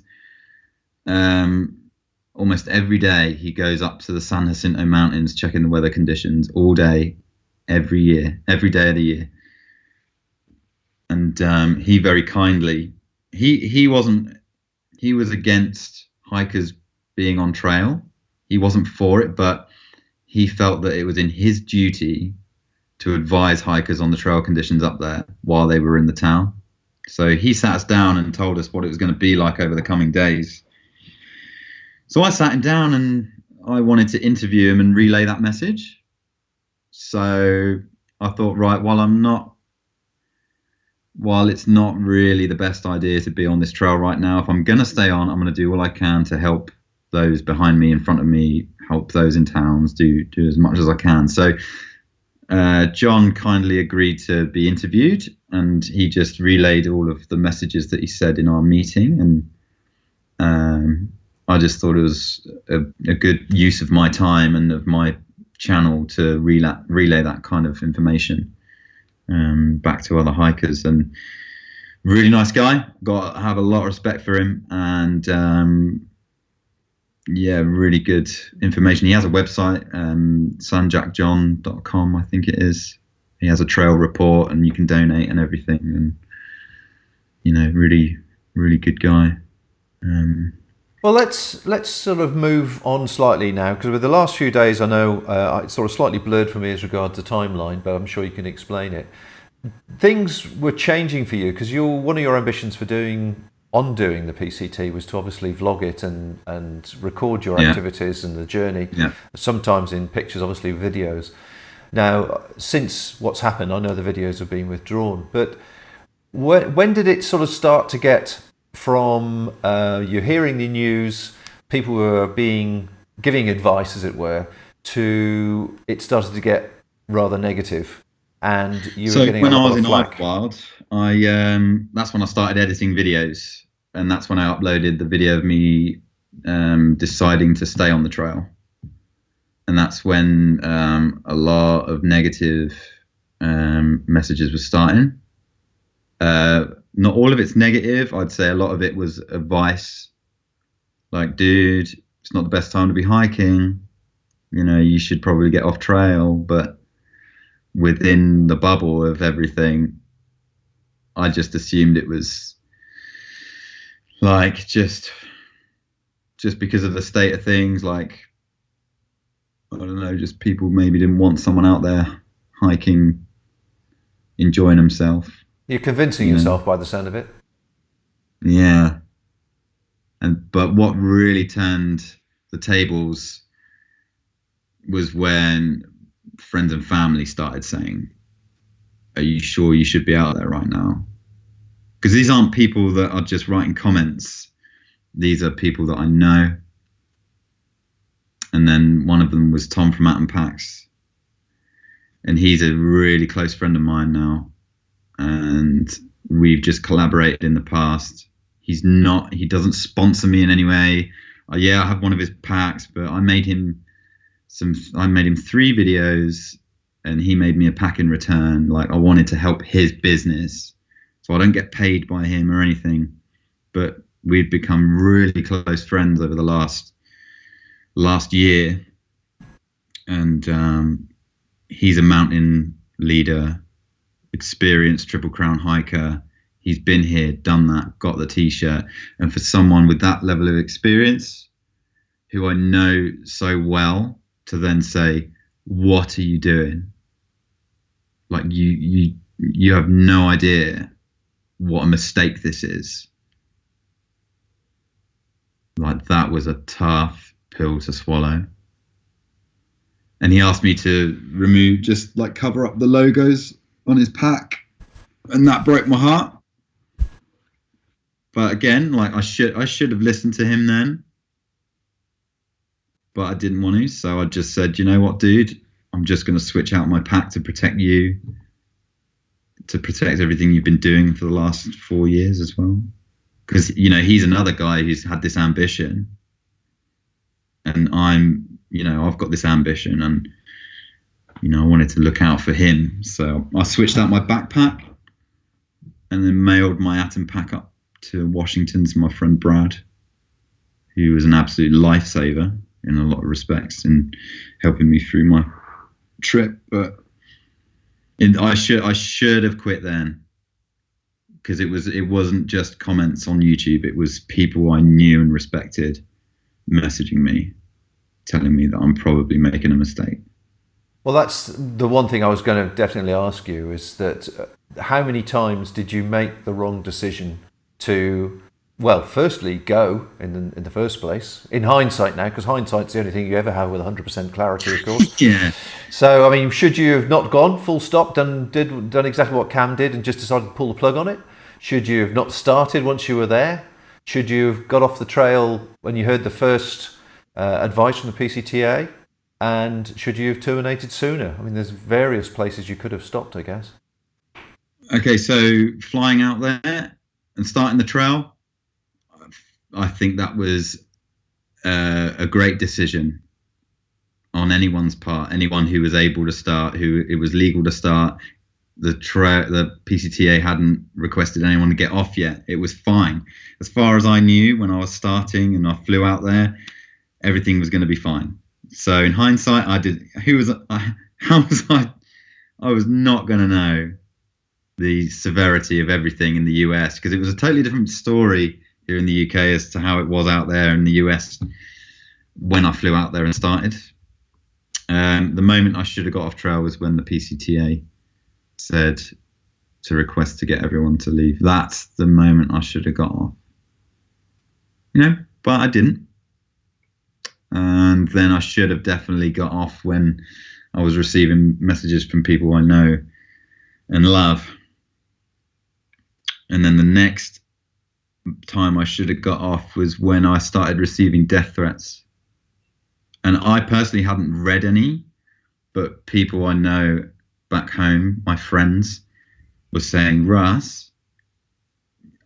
almost every day, he goes up to the San Jacinto Mountains checking the weather conditions all day, every day of the year. And he very kindly, he was against hikers being on trail. He wasn't for it, but he felt that it was in his duty to advise hikers on the trail conditions up there while they were in the town. So he sat us down and told us what it was going to be like over the coming days. So I sat him down and I wanted to interview him and relay that message. So I thought, right, while it's not really the best idea to be on this trail right now, if I'm going to stay on, I'm going to do all I can to help those behind me, in front of me, help those in towns, do as much as I can. So John kindly agreed to be interviewed, and he just relayed all of the messages that he said in our meeting. And I just thought it was a good use of my time and of my channel to relay that kind of information back to other hikers. And really nice guy, got to have a lot of respect for him, and yeah, really good information. He has a website, sanjakjohn.com, I think it is. He has a trail report, and you can donate and everything. And really, really good guy. Well, let's sort of move on slightly now, because with the last few days, I know it's sort of slightly blurred for me as regards the timeline, but I'm sure you can explain it. Things were changing for you because one of your ambitions for doing the PCT was to obviously vlog it and record your activities and the journey, sometimes in pictures, obviously videos. Now, since what's happened, I know the videos have been withdrawn, but when did it sort of start to get from you hearing the news, people were giving advice, as it were, to it started to get rather negative, and you were getting a lot of flack? So when I was in Idlewild, that's when I started editing videos, and that's when I uploaded the video of me deciding to stay on the trail. And that's when a lot of negative messages were starting. Not all of it's negative. I'd say a lot of it was advice, like, dude, it's not the best time to be hiking. You should probably get off trail. But within the bubble of everything, I just assumed it was like just because of the state of things, like, I don't know, just people maybe didn't want someone out there hiking, enjoying himself. You're convincing yourself by the sound of it. Yeah. But what really turned the tables was when friends and family started saying, are you sure you should be out there right now? Because these aren't people that are just writing comments. These are people that I know. And then one of them was Tom from Atom Packs. And he's a really close friend of mine now. And we've just collaborated in the past. He doesn't sponsor me in any way. I have one of his packs, but I made him 3 videos, and he made me a pack in return. Like, I wanted to help his business, so I don't get paid by him or anything. But we've become really close friends over the last year. And he's a mountain leader, experienced Triple Crown hiker. He's been here, done that, got the t-shirt. And for someone with that level of experience, who I know so well, to then say, what are you doing? Like, you have no idea what a mistake this is. Like, that was a tough pill to swallow. And he asked me to cover up the logos on his pack, and that broke my heart. But again, like, I should have listened to him then, but I didn't want to. So I just said, you know what, dude, I'm just going to switch out my pack to protect you. to protect everything you've been doing for the last 4 years as well. Because, he's another guy who's had this ambition, and I've got this ambition, and, I wanted to look out for him. So I switched out my backpack and then mailed my atom pack up to Washington to my friend Brad, who was an absolute lifesaver in a lot of respects in helping me through my trip. But I should have quit then, because it wasn't just comments on YouTube. It was people I knew and respected messaging me, telling me that I'm probably making a mistake. Well, that's the one thing I was going to definitely ask you, is that how many times did you make the wrong decision to, well, firstly, go in the first place? In hindsight now, because hindsight's the only thing you ever have with 100% clarity, of course. Yeah. So, I mean, should you have not gone full stop, done exactly what Cam did and just decided to pull the plug on it? Should you have not started once you were there? Should you have got off the trail when you heard the first advice from the PCTA? And should you have terminated sooner? I mean, there's various places you could have stopped, I guess. Okay, so flying out there and starting the trail, I think that was a great decision on anyone's part. Anyone who was able to start, who it was legal to start. The PCTA hadn't requested anyone to get off yet. It was fine. As far as I knew when I was starting and I flew out there, everything was going to be fine. So in hindsight, I was not going to know the severity of everything in the US, because it was a totally different story here in the UK as to how it was out there in the US when I flew out there and started. The moment I should have got off trail was when the PCTA said to request to get everyone to leave. That's the moment I should have got off. But I didn't. And then I should have definitely got off when I was receiving messages from people I know and love. And then the next time I should have got off was when I started receiving death threats. And I personally hadn't read any, but people I know back home, my friends, were saying, Russ,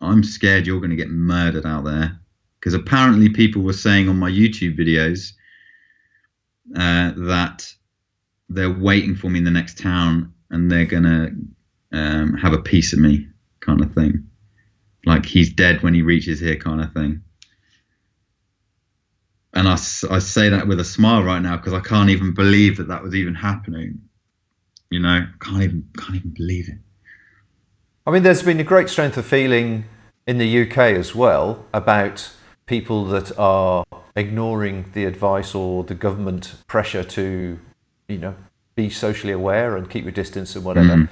I'm scared you're going to get murdered out there. Because apparently people were saying on my YouTube videos that they're waiting for me in the next town and they're going to have a piece of me, kind of thing. Like he's dead when he reaches here, kind of thing. And I say that with a smile right now, because I can't even believe that was even happening. Can't even believe it. I mean, there's been a great strength of feeling in the UK as well about people that are ignoring the advice or the government pressure to, be socially aware and keep your distance and whatever.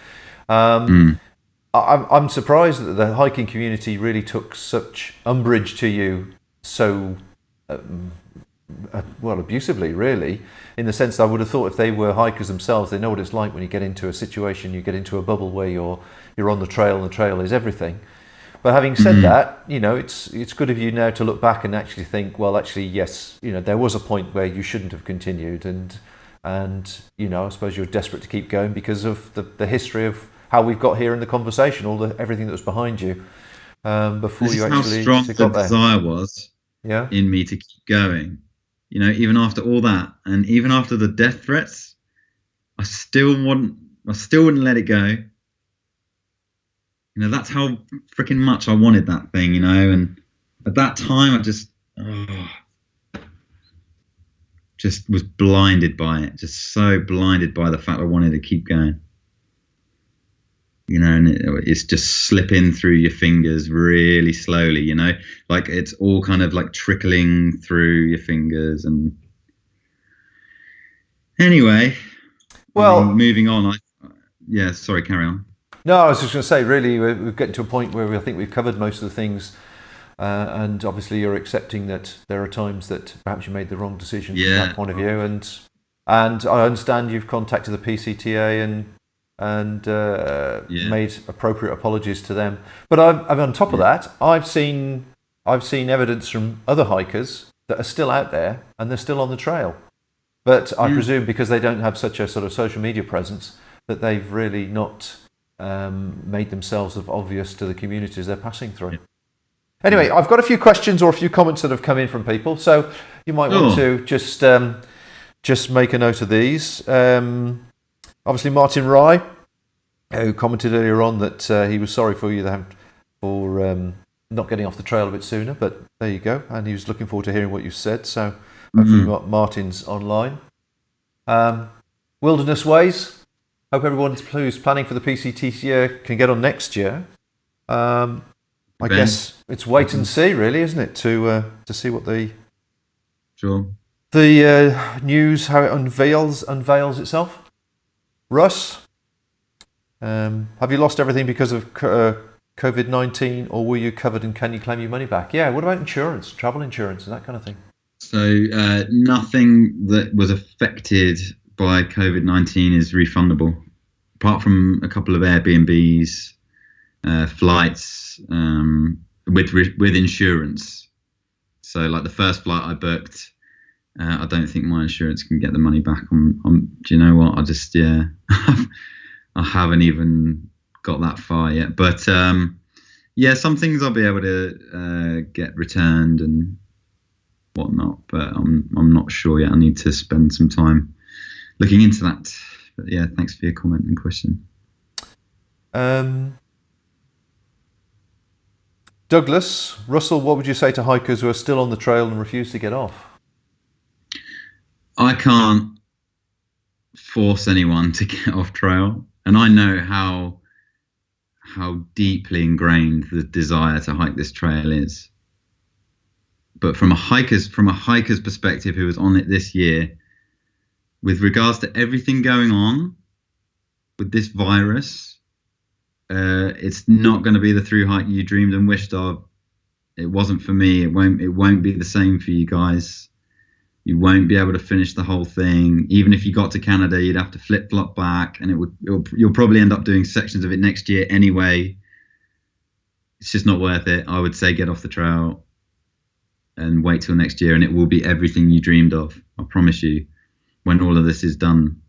I'm surprised that the hiking community really took such umbrage to you so, abusively, really, in the sense that I would have thought if they were hikers themselves, they know what it's like when you get into a situation, you get into a bubble where you're on the trail and the trail is everything. But having said that, it's good of you now to look back and actually think, well, actually, yes, there was a point where you shouldn't have continued, and I suppose you're desperate to keep going because of the history of how we've got here in the conversation, everything that was behind you before you actually got there. How strong the there. desire was in me to keep going. Even after all that, and even after the death threats, I still wouldn't let it go. That's how freaking much I wanted that thing, and at that time I just was blinded by it, just so blinded by the fact I wanted to keep going. And it's just slipping through your fingers really slowly, like it's all kind of like trickling through your fingers. And anyway, well, moving on. Sorry, carry on. No, I was just going to say, really, we're getting to a point where I think we've covered most of the things, and obviously you're accepting that there are times that perhaps you made the wrong decision from that point of view, and I understand you've contacted the PCTA and made appropriate apologies to them. But on top of that, I've seen evidence from other hikers that are still out there and they're still on the trail. But I presume because they don't have such a sort of social media presence that they've really not made themselves obvious to the communities they're passing through. Anyway, I've got a few questions or a few comments that have come in from people, so you might want to just make a note of these. Obviously, Martin Rye, who commented earlier on that he was sorry for you for not getting off the trail a bit sooner, but there you go, and he was looking forward to hearing what you said, so hopefully Martin's online. Wilderness Ways, hope everyone who's planning for the PCT year can get on next year. I guess it's wait and see, really, isn't it, to see what the news, how it unveils itself. Russ, have you lost everything because of COVID-19, or were you covered and can you claim your money back? Yeah, what about insurance, travel insurance and that kind of thing? So nothing that was affected by COVID-19 is refundable, apart from a couple of Airbnbs, flights with insurance. So like the first flight I booked, I don't think my insurance can get the money back. Do you know what? I haven't even got that far yet. But some things I'll be able to get returned and whatnot. But I'm not sure yet. I need to spend some time looking into that. But yeah, thanks for your comment and question. Douglas, Russell, what would you say to hikers who are still on the trail and refuse to get off? I can't force anyone to get off trail, and I know how deeply ingrained the desire to hike this trail is. But from a hiker's perspective, who was on it this year, with regards to everything going on with this virus, it's not going to be the through hike you dreamed and wished of. It wasn't for me. It won't be the same for you guys. You won't be able to finish the whole thing. Even if you got to Canada, you'd have to flip-flop back, and you'll probably end up doing sections of it next year anyway. It's just not worth it. I would say get off the trail and wait till next year, and it will be everything you dreamed of. I promise you. When all of this is done,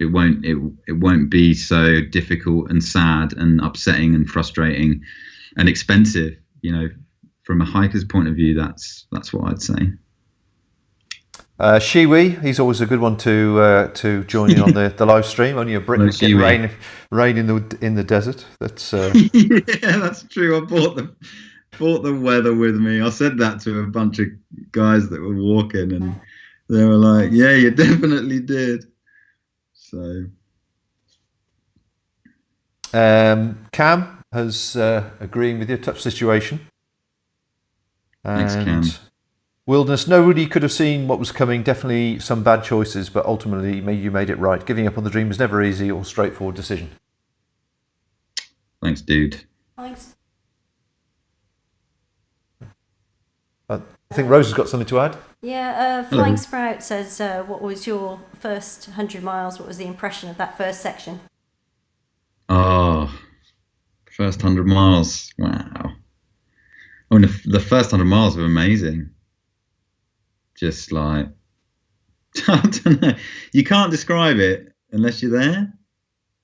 it won't be so difficult and sad and upsetting and frustrating and expensive. You know, from a hiker's point of view, that's what I'd say. Shiwi, he's always a good one to join in on the live stream. Only a Brit can get rain in the desert. That's yeah, that's true. I brought the weather with me. I said that to a bunch of guys that were walking, and they were like, "Yeah, you definitely did." So, Cam has agreeing with you. Tough situation. Thanks, Cam. Wilderness, nobody could have seen what was coming. Definitely some bad choices, but ultimately you made it right. Giving up on the dream is never easy or straightforward decision. Thanks, dude. Thanks. I think Rose has got something to add. Yeah, Flying Sprout says, what was your first 100 miles? What was the impression of that first section? Oh, first 100 miles. Wow. I mean, the first 100 miles were amazing. Just like, I don't know. You can't describe it unless you're there.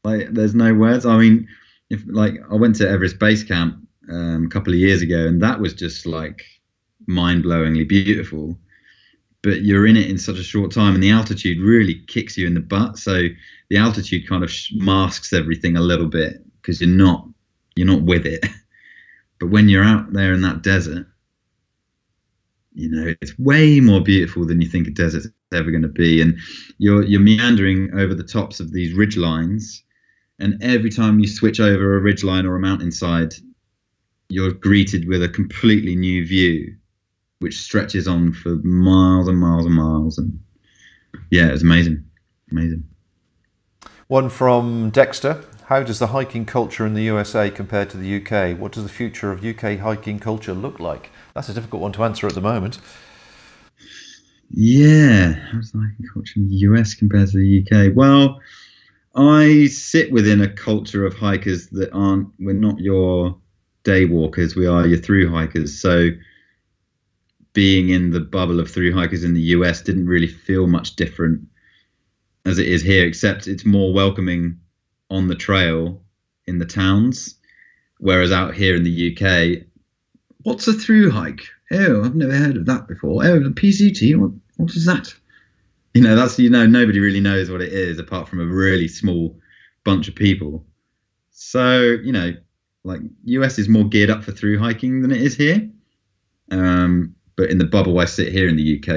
Like, there's no words. I mean, I went to Everest Base Camp a couple of years ago, and that was just like mind-blowingly beautiful. But you're in it in such a short time, and the altitude really kicks you in the butt. So the altitude kind of masks everything a little bit because you're not with it. But when you're out there in that desert, you know, it's way more beautiful than you think a desert's ever going to be. And you're meandering over the tops of these ridge lines, and every time you switch over a ridge line or a mountainside, you're greeted with a completely new view, which stretches on for miles and miles and miles. And yeah, it was amazing. One from Dexter. How does the hiking culture in the USA compare to the UK? What does the future of UK hiking culture look like? That's a difficult one to answer at the moment. Yeah, how does the hiking culture in the US compare to the UK? Well, I sit within a culture of hikers that we're not your day walkers, we are your through hikers. So being in the bubble of through hikers in the US didn't really feel much different as it is here, except it's more welcoming on the trail in the towns, whereas out here in the UK, what's a through hike? Oh, I've never heard of that before. Oh, the PCT, what is that? Nobody really knows what it is apart from a really small bunch of people. So, like US is more geared up for through hiking than it is here. But in the bubble I sit here in the UK,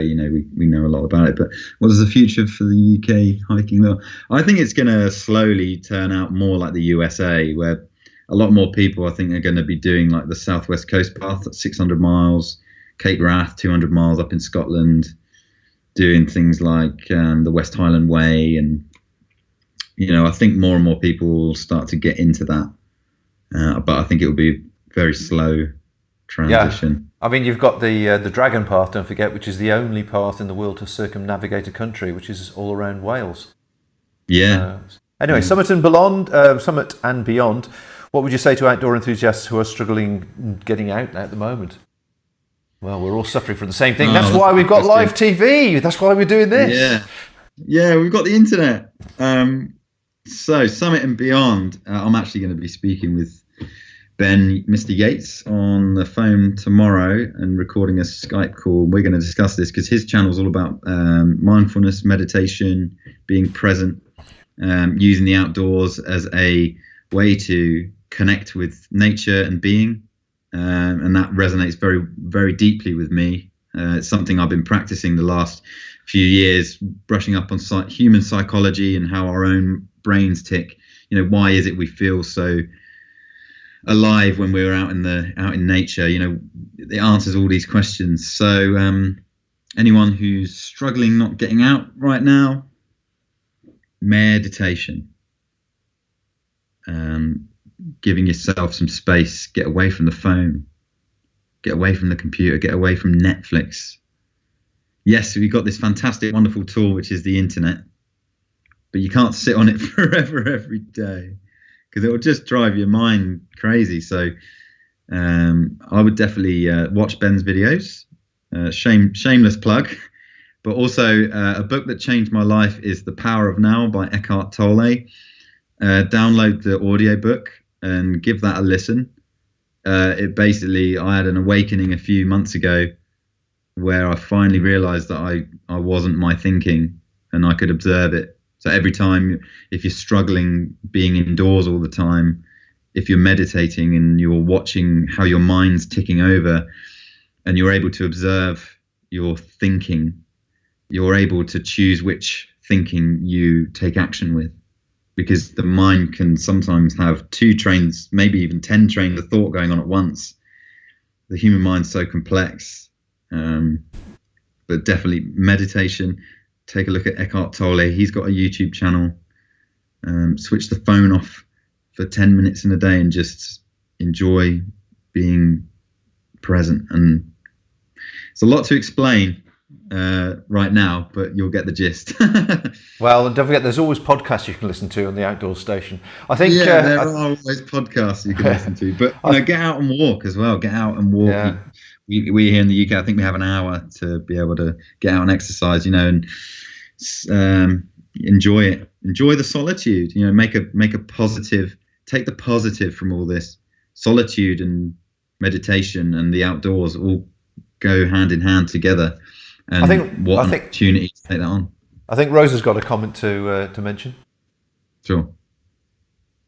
we know a lot about it. But what is the future for the UK hiking though? I think it's going to slowly turn out more like the USA, where a lot more people, I think, are going to be doing like the Southwest Coast Path at 600 miles, Cape Wrath, 200 miles up in Scotland, doing things like the West Highland Way. And, I think more and more people will start to get into that. But I think it will be a very slow transition. Yeah. I mean, you've got the Dragon Path, don't forget, which is the only path in the world to circumnavigate a country, which is all around Wales. Yeah. Anyway, Summit and beyond. What would you say to outdoor enthusiasts who are struggling getting out at the moment? Well, we're all suffering from the same thing. That's why we've got live TV. That's why we're doing this. Yeah, we've got the internet. So Summit and beyond, I'm actually going to be speaking with Ben, Mr. Yates, on the phone tomorrow and recording a Skype call. We're going to discuss this because his channel is all about mindfulness, meditation, being present, using the outdoors as a way to connect with nature and being. And that resonates very, very deeply with me. It's something I've been practicing the last few years, brushing up on human psychology and how our own brains tick. Why is it we feel so alive when we're out in nature? It answers all these questions. So anyone who's struggling not getting out right now, meditation, giving yourself some space, get away from the phone, get away from the computer, get away from Netflix. Yes, we've got this fantastic, wonderful tool, which is the internet, but you can't sit on it forever every day because it will just drive your mind crazy. So I would definitely watch Ben's videos. Shameless plug. But also a book that changed my life is The Power of Now by Eckhart Tolle. Download the audiobook and give that a listen. I had an awakening a few months ago where I finally realized that I wasn't my thinking and I could observe it. So every time, if you're struggling being indoors all the time, if you're meditating and you're watching how your mind's ticking over and you're able to observe your thinking, you're able to choose which thinking you take action with. Because the mind can sometimes have 2 trains, maybe even 10 trains of thought going on at once. The human mind's so complex. But definitely meditation. Take a look at Eckhart Tolle. He's got a YouTube channel. Switch the phone off for 10 minutes in a day and just enjoy being present. And it's a lot to explain right now, but you'll get the gist. Well, and don't forget, there's always podcasts you can listen to on the outdoor station. I think there are always podcasts you can listen to, but get out and walk as well. Get out and walk. Yeah. We here in the UK, I think we have an hour to be able to get out and exercise, and enjoy it. Enjoy the solitude. Make a positive. Take the positive from all this. Solitude and meditation and the outdoors all go hand in hand together. And an opportunity to take that on. I think Rose has got a comment to mention. Sure.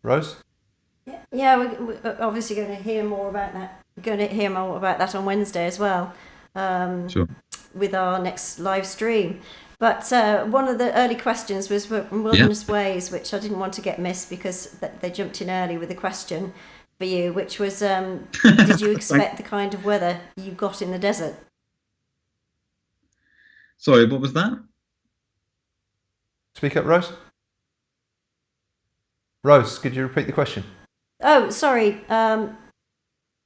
Rose? Yeah, we're obviously going to hear more about that. We're going to hear more about that on Wednesday as well. Sure. With our next live stream. But one of the early questions was from Wilderness Ways, which I didn't want to get missed because they jumped in early with a question for you, which was, did you expect the kind of weather you got in the desert? Sorry, what was that? Speak up, Rose. Rose, could you repeat the question? Oh, sorry.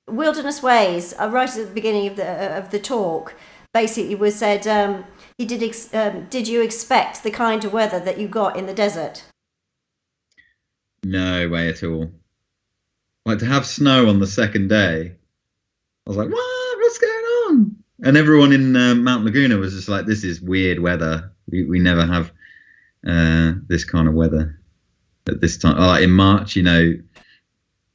Wilderness Ways, right at the beginning of the talk, basically was said, did you expect the kind of weather that you got in the desert? No way at all. Like, to have snow on the second day, I was like, what? What's going on? And everyone in Mount Laguna was just like, this is weird weather. We never have this kind of weather at this time. In March,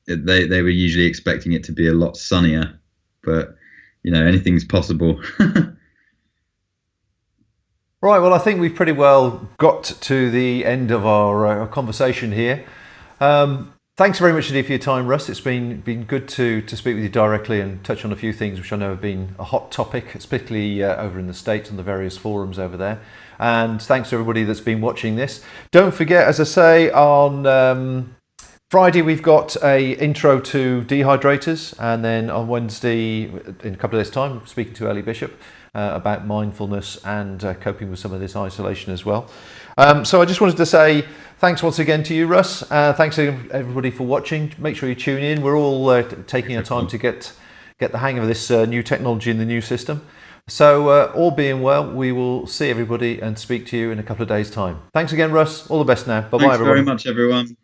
they were usually expecting it to be a lot sunnier, but anything's possible. Right, well, I think we've pretty well got to the end of our conversation here. Thanks very much indeed for your time, Russ. It's been good to speak with you directly and touch on a few things which I know have been a hot topic, particularly over in the States and the various forums over there. And thanks to everybody that's been watching this. Don't forget, as I say, on Friday we've got a intro to dehydrators, and then on Wednesday, in a couple of days' time, speaking to Ellie Bishop about mindfulness and coping with some of this isolation as well. So I just wanted to say thanks once again to you, Russ. Thanks to everybody for watching. Make sure you tune in. We're all taking our time to get the hang of this new technology and the new system. So all being well, we will see everybody and speak to you in a couple of days' time. Thanks again, Russ. All the best now. Bye-bye, everyone. Thanks very much, everyone.